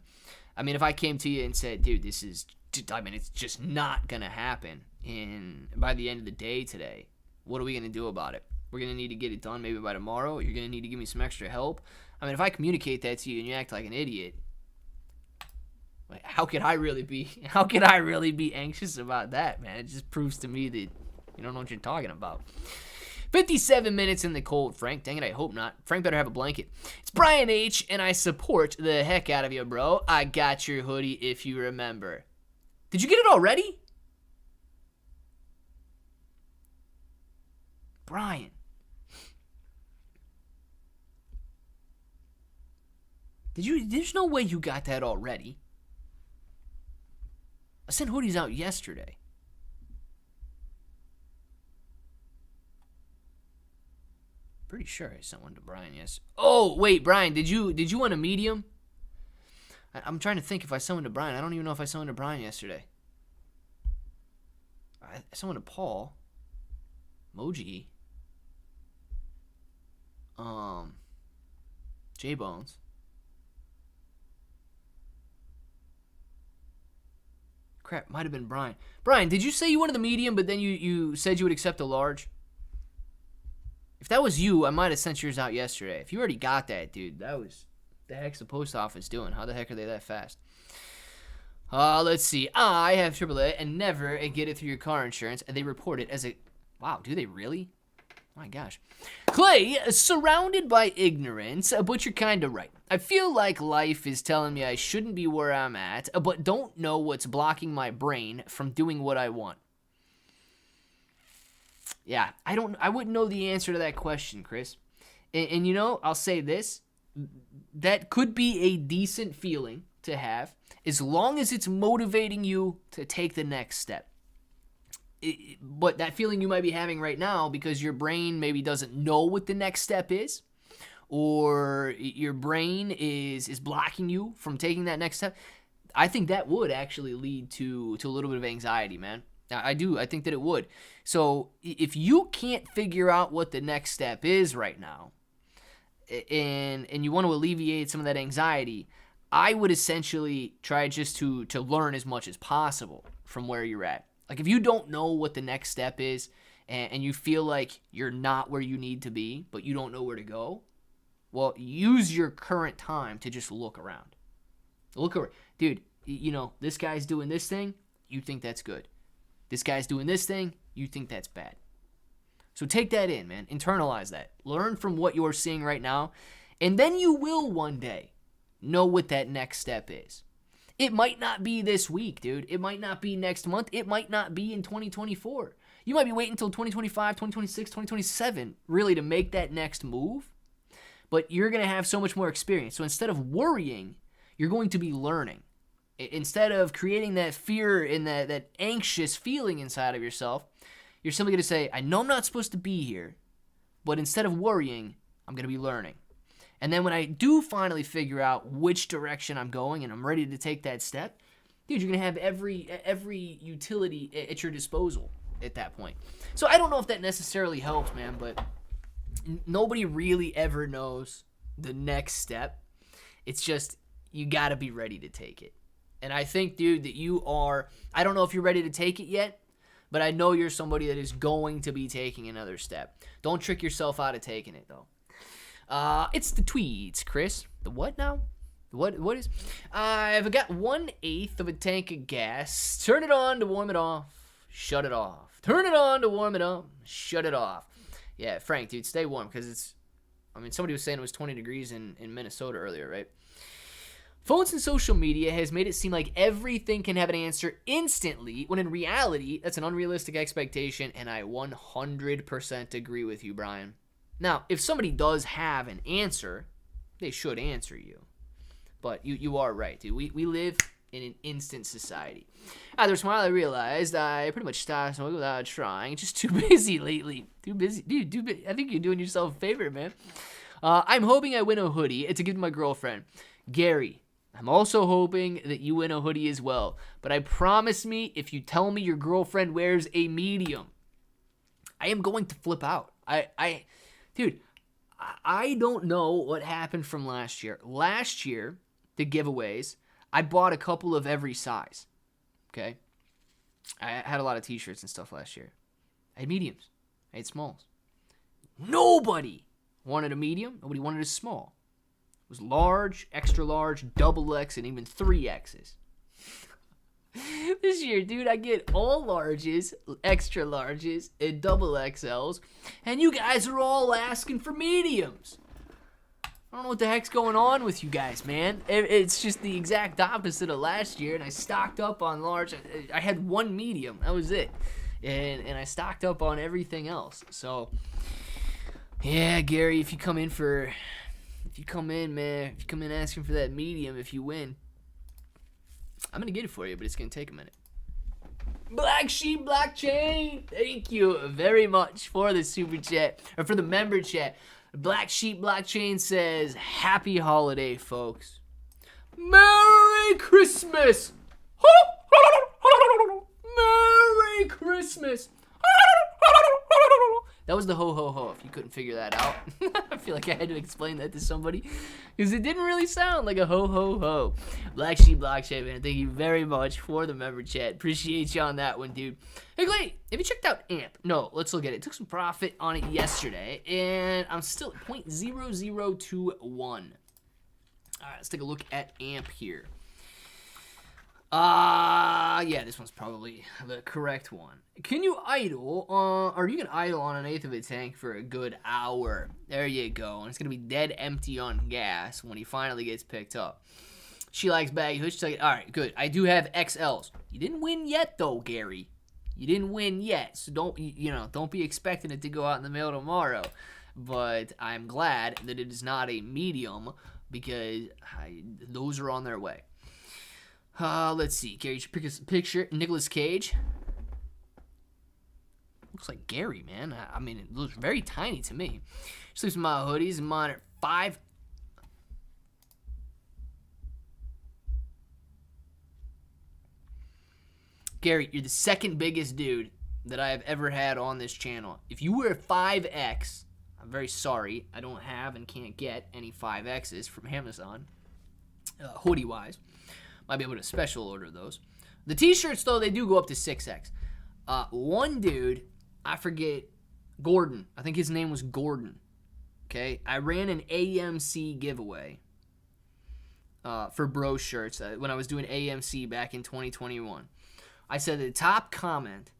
If I came to you and said, dude, it's just not going to happen by the end of the day today, what are we going to do about it? We're going to need to get it done maybe by tomorrow. You're going to need to give me some extra help. If I communicate that to you and you act like an idiot, how could I really be anxious about that, man? It just proves to me that you don't know what you're talking about. 57 minutes in the cold, Frank. Dang it, I hope not. Frank better have a blanket. It's Brian H, and I support the heck out of you, bro. I got your hoodie if you remember. Did you get it already? Brian. There's no way you got that already. I sent hoodies out yesterday. Pretty sure I sent one to Brian, yes. Oh, wait, Brian, did you want a medium? I'm trying to think if I sent one to Brian. I don't even know if I sent one to Brian yesterday. I sent one to Paul. Moji. J-Bones. Crap, might have been Brian. Brian, did you say you wanted the medium, but then you said you would accept a large? If that was you, I might have sent yours out yesterday. If you already got that, dude, that was... the heck's the post office doing? How the heck are they that fast? Let's see. I have AAA and never get it through your car insurance, and they report it as a... Wow, do they really? My gosh. Clay, surrounded by ignorance, but you're kind of right. I feel like life is telling me I shouldn't be where I'm at, but don't know what's blocking my brain from doing what I want. Yeah, I wouldn't know the answer to that question, Chris. And you know, I'll say this. That could be a decent feeling to have as long as it's motivating you to take the next step. But that feeling you might be having right now because your brain maybe doesn't know what the next step is, or your brain is blocking you from taking that next step, I think that would actually lead to a little bit of anxiety, man. I do. I think that it would. So if you can't figure out what the next step is right now, and you want to alleviate some of that anxiety, I would essentially try just to learn as much as possible from where you're at. Like if you don't know what the next step is and you feel like you're not where you need to be, but you don't know where to go, well, use your current time to just look around. Look around. Dude, you know, this guy's doing this thing, you think that's good. This guy's doing this thing, you think that's bad. So take that in, man. Internalize that. Learn from what you're seeing right now, and then you will one day know what that next step is. It might not be this week, dude. It might not be next month. It might not be in 2024. You might be waiting until 2025, 2026, 2027 really to make that next move, but you're going to have so much more experience. So instead of worrying, you're going to be learning. Instead of creating that fear and that anxious feeling inside of yourself, you're simply going to say, I know I'm not supposed to be here, but instead of worrying, I'm going to be learning. And then when I do finally figure out which direction I'm going and I'm ready to take that step, dude, you're going to have every utility at your disposal at that point. So I don't know if that necessarily helps, man, but nobody really ever knows the next step. It's just you got to be ready to take it. And I think, dude, that you are, I don't know if you're ready to take it yet, but I know you're somebody that is going to be taking another step. Don't trick yourself out of taking it, though. It's the tweets, Chris. The what now? What is? I've got 1/8 of a tank of gas. Turn it on to warm it off. Shut it off. Turn it on to warm it up. Shut it off. Yeah, Frank, dude, stay warm because somebody was saying it was 20 degrees in Minnesota earlier, right? Phones and social media has made it seem like everything can have an answer instantly, when in reality, that's an unrealistic expectation, and I 100% agree with you, Brian. Now, if somebody does have an answer, they should answer you. But you are right, dude. We live in an instant society. After a while, I realized I pretty much stopped smoking without trying. Just too busy lately. Too busy. Dude, I think you're doing yourself a favor, man. I'm hoping I win a hoodie to give to my girlfriend. Gary, I'm also hoping that you win a hoodie as well. But I promise me, if you tell me your girlfriend wears a medium, I am going to flip out. Dude, I don't know what happened from last year. Last year, the giveaways, I bought a couple of every size, okay? I had a lot of t-shirts and stuff last year. I had mediums. I had smalls. Nobody wanted a medium. Nobody wanted a small. It was large, extra large, double X, and even 3Xs. This year, dude, I get all larges, extra larges, and double XLs, and you guys are all asking for mediums. I don't know what the heck's going on with you guys, man. It's just the exact opposite of last year, and I stocked up on large. I had one medium. That was it. and I stocked up on everything else. So yeah, Gary, if you come in, man, if you come in asking for that medium, if you win, I'm gonna get it for you, but it's gonna take a minute. Black Sheep Blockchain, thank you very much for the super chat, or for the member chat. Black Sheep Blockchain says, happy holiday, folks. Merry Christmas! Merry Christmas! That was the ho ho ho, if you couldn't figure that out. I feel like I had to explain that to somebody, because it didn't really sound like a ho ho ho. Black Sheep Blockchain, man, thank you very much for the member chat. Appreciate you on that one, dude. Hey, Clay, have you checked out AMP? No, let's look at it. Took some profit on it yesterday, and I'm still at 0.0021. All right, let's take a look at AMP here. Yeah, this one's probably the correct one. Can you idle, or you can idle on 1/8 of a tank for a good hour. There you go. And it's going to be dead empty on gas when he finally gets picked up. She likes baggy hooch. All right, good. I do have XLs. You didn't win yet, though, Gary. You didn't win yet, so don't be expecting it to go out in the mail tomorrow. But I'm glad that it is not a medium, because those are on their way. Let's see. Gary, you should pick a picture. Nicolas Cage. Looks like Gary, man. I mean, it looks very tiny to me. Sleeps in my hoodies and mine at 5. Gary, you're the second biggest dude that I have ever had on this channel. If you were a 5X, I'm very sorry. I don't have and can't get any 5Xs from Amazon, hoodie-wise. Might be able to special order those. The t-shirts, though, they do go up to 6X. One dude, I forget, Gordon. I think his name was Gordon. Okay? I ran an AMC giveaway for bro shirts when I was doing AMC back in 2021. I said the top comment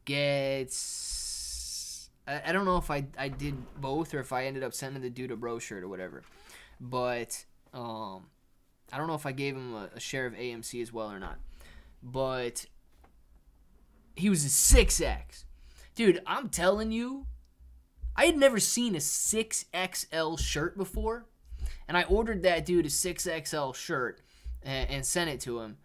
gets... I don't know if I did both or if I ended up sending the dude a bro shirt or whatever. But... I don't know if I gave him a share of AMC as well or not. But he was a 6X. Dude, I'm telling you, I had never seen a 6XL shirt before. And I ordered that dude a 6XL shirt and sent it to him.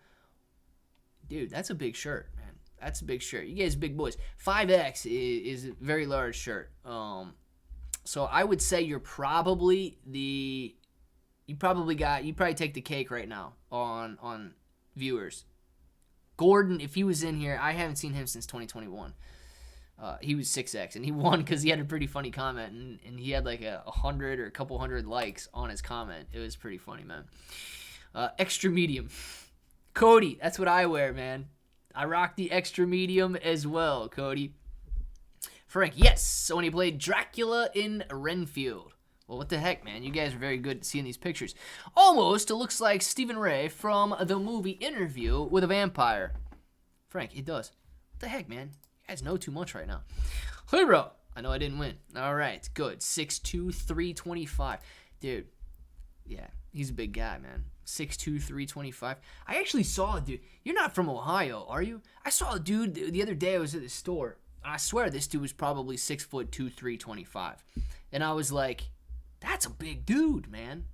Dude, that's a big shirt, man. That's a big shirt. You guys are big boys. 5X is a very large shirt. So I would say you're probably the... You probably take the cake right now on viewers. Gordon, if he was in here, I haven't seen him since 2021. He was 6X, and he won because he had a pretty funny comment, and he had like 100 or a couple hundred likes on his comment. It was pretty funny, man. Extra medium. Cody, that's what I wear, man. I rock the extra medium as well, Cody. Frank, yes. So when he played Dracula in Renfield. Well, what the heck, man? You guys are very good at seeing these pictures. Almost, it looks like Stephen Ray from the movie Interview with a Vampire. Frank, it does. What the heck, man? You guys know too much right now. Hey, bro. I know I didn't win. All right, good. 6'2", 325. Dude, yeah, he's a big guy, man. 6'2", 325. I actually saw a dude. You're not from Ohio, are you? I saw a dude the other day. I was at the store. I swear this dude was probably 6'2", 325. And I was like... That's a big dude, man.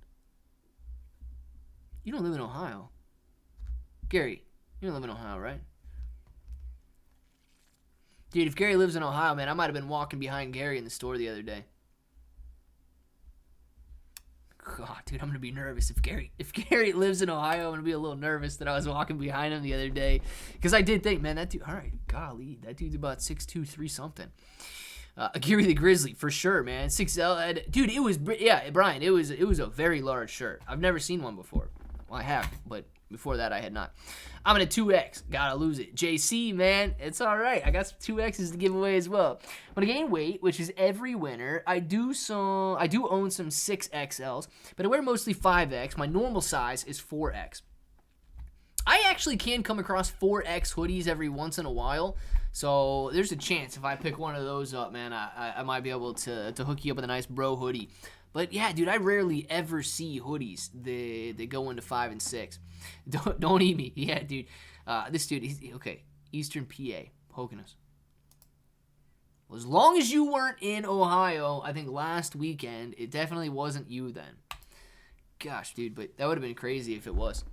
You don't live in Ohio. Gary, you don't live in Ohio, right? Dude, if Gary lives in Ohio, man, I might have been walking behind Gary in the store the other day. God, dude, I'm going to be nervous. If Gary lives in Ohio, I'm going to be a little nervous that I was walking behind him the other day. Because I did think, man, that dude, all right, golly, that dude's about 6'2", 3 something. Gary the Grizzly, for sure, man. 6L, dude, it was, yeah, Brian, it was a very large shirt. I've never seen one before. Well, I have, but before that I had not. I'm in a 2X. Gotta lose it. JC, man, it's all right. I got some 2Xs to give away as well. When I gain weight, which is every winter, I do own some 6XLs, but I wear mostly 5X. My normal size is 4X. I actually can come across 4X hoodies every once in a while. So there's a chance if I pick one of those up, man, I might be able to hook you up with a nice bro hoodie. But yeah, dude, I rarely ever see hoodies that go into 5 and 6. Don't eat me. Yeah, dude. This dude, okay, Eastern PA, Poconos. As long as you weren't in Ohio, I think last weekend, it definitely wasn't you then. Gosh, dude, but that would have been crazy if it was.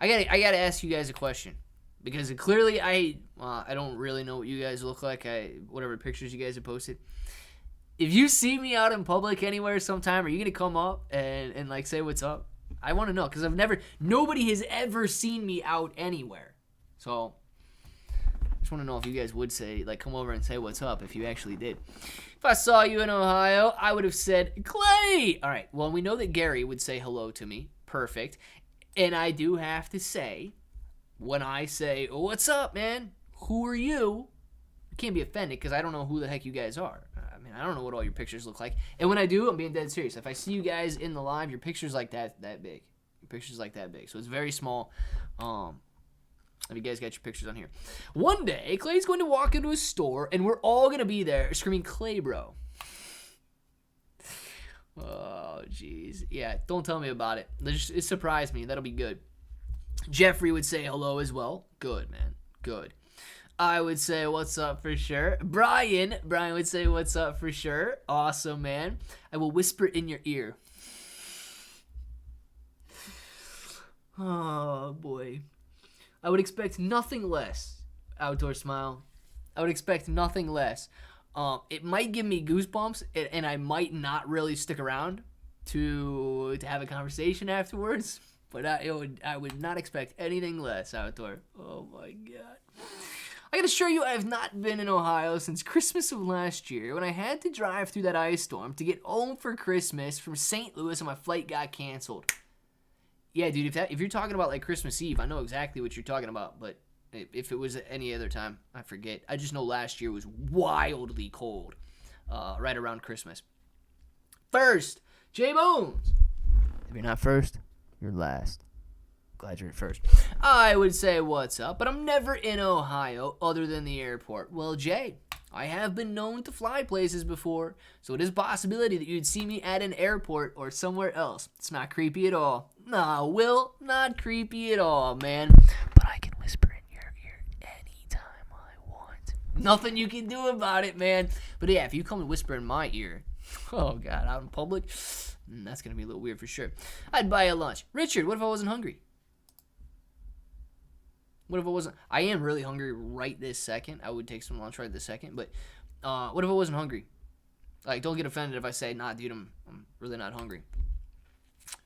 I gotta ask you guys a question, because clearly I don't really know what you guys look like. Whatever pictures you guys have posted. If you see me out in public anywhere sometime, are you gonna come up and like say what's up? I want to know, because nobody has ever seen me out anywhere. So I just want to know if you guys would say, like, come over and say what's up if you actually did. If I saw you in Ohio, I would have said, Clay! All right, well, we know that Gary would say hello to me. Perfect. And I do have to say, when I say, oh, what's up, man? Who are you? I can't be offended, because I don't know who the heck you guys are. I mean, I don't know what all your pictures look like. And when I do, I'm being dead serious. If I see you guys in the live, your picture's like that big. Your picture's like that big. So it's very small. If you guys got your pictures on here. One day, Clay's going to walk into a store, and we're all going to be there screaming, Clay, bro. Oh, jeez. Yeah, don't tell me about it. It surprised me. That'll be good. Jeffrey would say hello as well. Good, man. Good. I would say what's up for sure. Brian would say what's up for sure. Awesome, man. I will whisper in your ear. Oh, boy. I would expect nothing less. Outdoor smile. I would expect nothing less. It might give me goosebumps, and I might not really stick around to have a conversation afterwards. But I would not expect anything less, Outdoor. Oh my God. I can assure you I have not been in Ohio since Christmas of last year, when I had to drive through that ice storm to get home for Christmas from St. Louis, and my flight got canceled. Yeah, dude, if you're talking about like Christmas Eve, I know exactly what you're talking about, but if it was any other time, I forget. I just know last year was wildly cold right around Christmas. First, J Bones. If you're not first, you're last. Glad you're at first. I would say what's up, but I'm never in Ohio other than the airport. Well, Jay, I have been known to fly places before, so it is a possibility that you'd see me at an airport or somewhere else. It's not creepy at all. Nah, Will, not creepy at all, man. But I can whisper in your ear anytime I want. Nothing you can do about it, man. But yeah, if you come and whisper in my ear, oh God, out in public, that's going to be a little weird for sure. I'd buy you lunch. Richard, what if I wasn't hungry? What if I wasn't? I am really hungry right this second. I would take some lunch right this second. But what if I wasn't hungry? Like, don't get offended if I say, nah, dude, I'm really not hungry.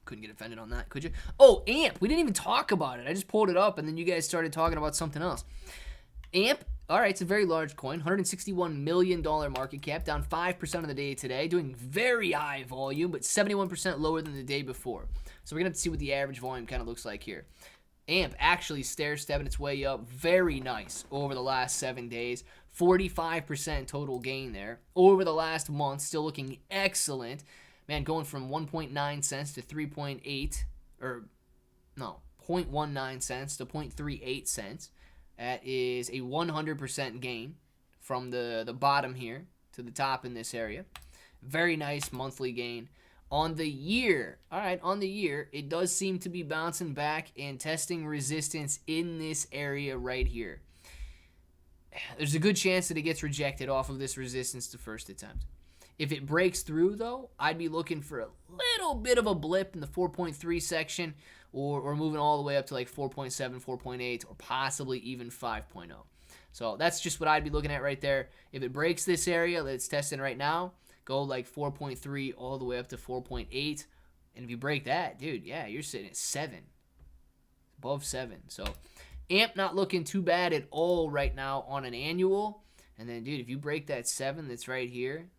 Couldn't get offended on that, could you? Oh, AMP. We didn't even talk about it. I just pulled it up, and then you guys started talking about something else. AMP, all right, it's a very large coin. $161 million market cap, down 5% of the day today, doing very high volume, but 71% lower than the day before. So we're going to have to see what the average volume kind of looks like here. AMP actually stair-stepping its way up very nice over the last 7 days. 45% total gain there. Over the last month, still looking excellent. Man, going from 1.9 cents to 0.19 cents to 0.38 cents. That is a 100% gain from the bottom here to the top in this area. Very nice monthly gain. On the year, it does seem to be bouncing back and testing resistance in this area right here. There's a good chance that it gets rejected off of this resistance the first attempt. If it breaks through, though, I'd be looking for a little bit of a blip in the 4.3 section, or moving all the way up to like 4.7, 4.8, or possibly even 5.0. So that's just what I'd be looking at right there. If it breaks this area that it's testing right now, go like 4.3 all the way up to 4.8. And if you break that, dude, yeah, you're sitting at 7. Above 7. So AMP not looking too bad at all right now on an annual. And then, dude, if you break that 7 that's right here,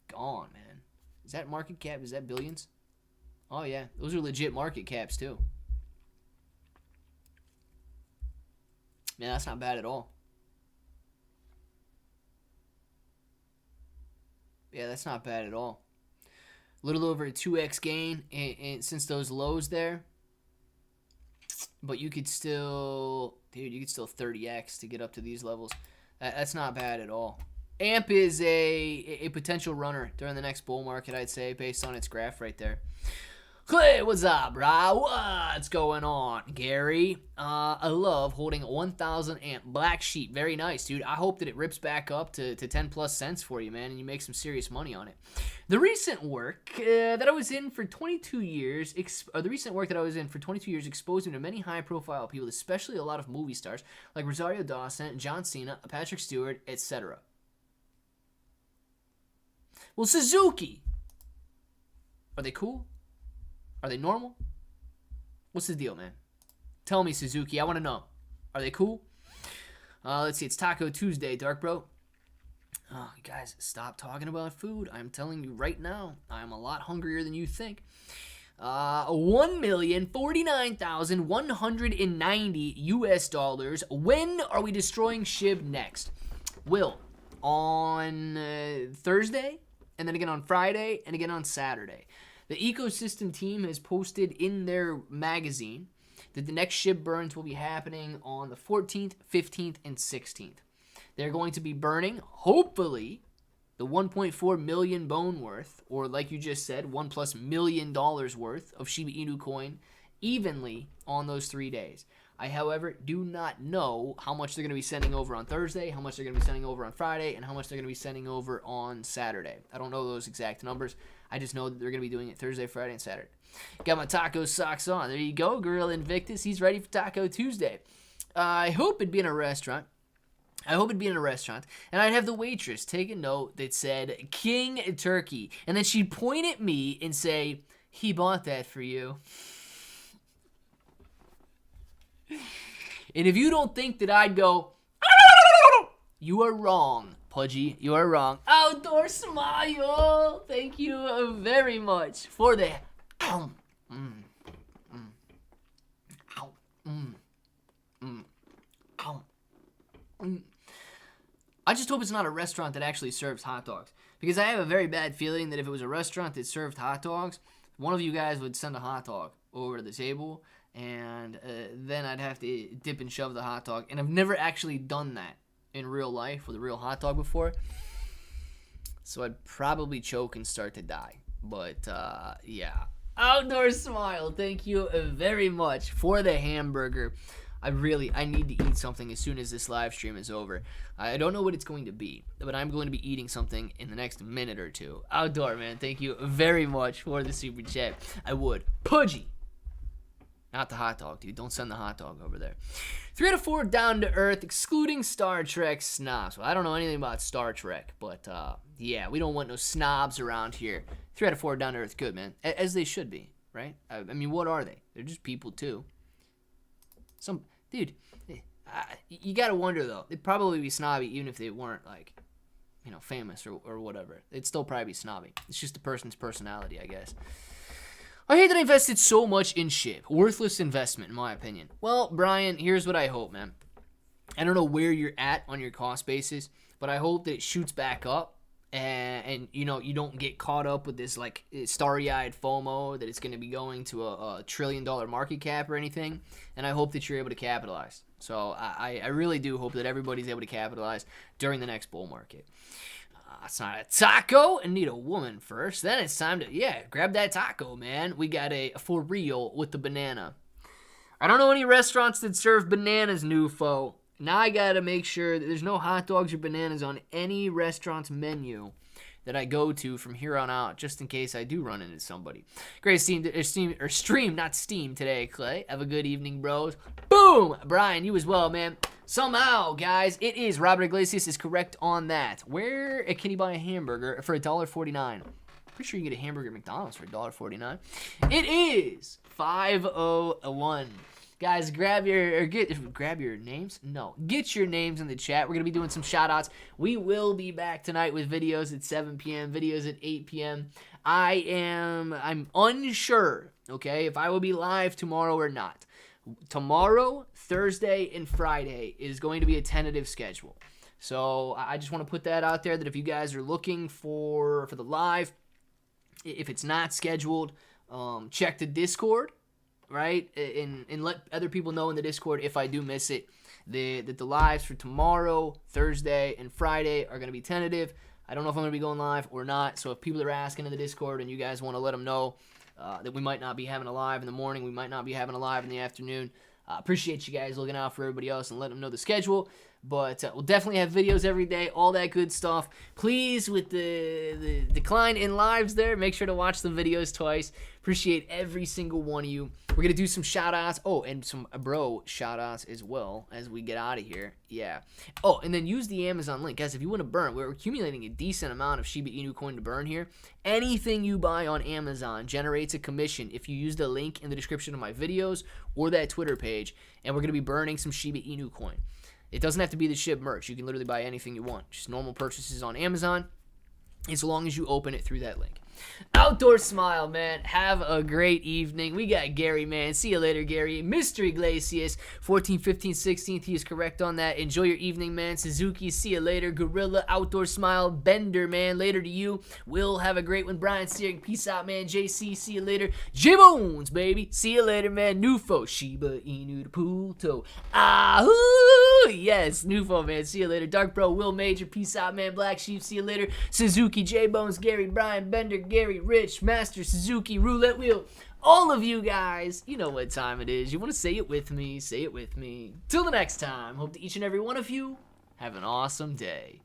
gone, man. Is that market cap? Is that billions? Oh, yeah. Those are legit market caps, too. Man, that's not bad at all. Yeah, that's not bad at all. A little over a 2x gain and since those lows there. But you could still, dude, you could still 30x to get up to these levels. That's not bad at all. AMP is a potential runner during the next bull market, I'd say, based on its graph right there. Clay, what's up, bro? What's going on, Gary? I love holding 1,000 amp Black Sheep. Very nice, dude. I hope that it rips back up to 10 plus cents for you, man, and you make some serious money on it. The recent work that I was in for 22 years, exposed me to many high-profile people, especially a lot of movie stars like Rosario Dawson, John Cena, Patrick Stewart, etc. Well, Suzuki, are they cool? Are they normal? What's the deal, man? Tell me, Suzuki. I want to know. Are they cool? Let's see. It's Taco Tuesday, Dark Bro. Oh, guys, stop talking about food. I'm telling you right now, I'm a lot hungrier than you think. 1,049,190 US dollars. When are we destroying Shib next? Will, on Thursday, and then again on Friday, and again on Saturday. The ecosystem team has posted in their magazine that the next Shib burns will be happening on the 14th, 15th, and 16th. They're going to be burning, hopefully, the 1.4 million bone worth, or like you just said, $1+ million worth of Shiba Inu coin evenly on those 3 days. I, however, do not know how much they're going to be sending over on Thursday, how much they're going to be sending over on Friday, and how much they're going to be sending over on Saturday. I don't know those exact numbers. I just know that they're going to be doing it Thursday, Friday, and Saturday. Got my taco socks on. There you go. Gorilla Invictus. He's ready for Taco Tuesday. I hope it'd be in a restaurant. And I'd have the waitress take a note that said, King Turkey. And then she'd point at me and say, he bought that for you. And if you don't think that I'd go, you are wrong, Pudgy. You are wrong. Outdoor Smile. Thank you very much for the I just hope it's not a restaurant that actually serves hot dogs. Because I have a very bad feeling that if it was a restaurant that served hot dogs, one of you guys would send a hot dog over to the table, and then I'd have to dip and shove the hot dog. And I've never actually done that in real life with a real hot dog before. So I'd probably choke and start to die. But, yeah. Outdoor Smile, thank you very much for the hamburger. I need to eat something as soon as this live stream is over. I don't know what it's going to be, but I'm going to be eating something in the next minute or two. Outdoor, man, thank you very much for the super chat. I would. Pudgy. Not the hot dog, dude. Don't send the hot dog over there. 3 out of 4 down to earth, excluding Star Trek snobs. Well, I don't know anything about Star Trek, but yeah, we don't want no snobs around here. 3 out of 4 down to earth, good, man. As they should be, right? I mean, what are they? They're just people, too. Dude, you gotta wonder, though. They'd probably be snobby even if they weren't, like, you know, famous or whatever. They'd still probably be snobby. It's just the person's personality, I guess. I hate that I invested so much in Shib. Worthless investment, in my opinion. Well, Brian, here's what I hope, man. I don't know where you're at on your cost basis, but I hope that it shoots back up. And you know, you don't get caught up with this, like, starry-eyed FOMO that it's going to be going to a $1 trillion market cap or anything. And I hope that you're able to capitalize. So I really do hope that everybody's able to capitalize during the next bull market. It's not a taco and need a woman first. Then it's time to, grab that taco, man. We got a for real with the banana. I don't know any restaurants that serve bananas, new foe. Now I got to make sure that there's no hot dogs or bananas on any restaurant's menu that I go to from here on out, just in case I do run into somebody. Great stream, not steam today, Clay. Have a good evening, bros. Boom! Brian, you as well, man. Somehow, guys, it is Robert Iglesias is correct on that. Where can you buy a hamburger for $1.49? Pretty sure you can get a hamburger at McDonald's for $1.49. It is 5:01. Guys, grab your names? No. Get your names in the chat. We're going to be doing some shout-outs. We will be back tonight with videos at 7 p.m., videos at 8 p.m. I'm unsure, okay, if I will be live tomorrow or not. Tomorrow, Thursday, and Friday is going to be a tentative schedule. So I just want to put that out there that if you guys are looking for the live, if it's not scheduled, check the Discord. Right, and let other people know in the Discord if I do miss it, that the lives for tomorrow, Thursday, and Friday are going to be tentative. I don't know if I'm going to be going live or not, so if people are asking in the Discord and you guys want to let them know, that we might not be having a live in the morning. We might not be having a live in the afternoon. Appreciate you guys looking out for everybody else and letting them know the schedule. But we'll definitely have videos every day, all that good stuff. Please, with the decline in lives there, make sure to watch the videos twice. Appreciate every single one of you. We're going to do some shout-outs. Oh, and some bro shout-outs as well as we get out of here. Yeah. Oh, and then use the Amazon link. Guys, if you want to burn, we're accumulating a decent amount of Shiba Inu coin to burn here. Anything you buy on Amazon generates a commission if you use the link in the description of my videos or that Twitter page. And we're going to be burning some Shiba Inu coin. It doesn't have to be the Shib merch. You can literally buy anything you want. Just normal purchases on Amazon as long as you open it through that link. Outdoor Smile, man. Have a great evening. We got Gary, man. See you later, Gary. Mr. Iglesias, 14th, 15th, 16th. He is correct on that. Enjoy your evening, man. Suzuki, see you later. Gorilla, Outdoor Smile. Bender, man. Later to you. Will, have a great one. Brian Searing, peace out, man. JC, see you later. J-Bones, baby. See you later, man. Nufo, Shiba Inu to Puto. Ahoo! Yes, Nufo, man. See you later. Dark Bro, Will Major, peace out, man. Black Sheep, see you later. Suzuki, J-Bones, Gary, Brian, Bender, Gary, Rich, Master, Suzuki, Roulette Wheel, all of you guys, you know what time it is. You want to say it with me, say it with me. Till the next time, hope that each and every one of you have an awesome day.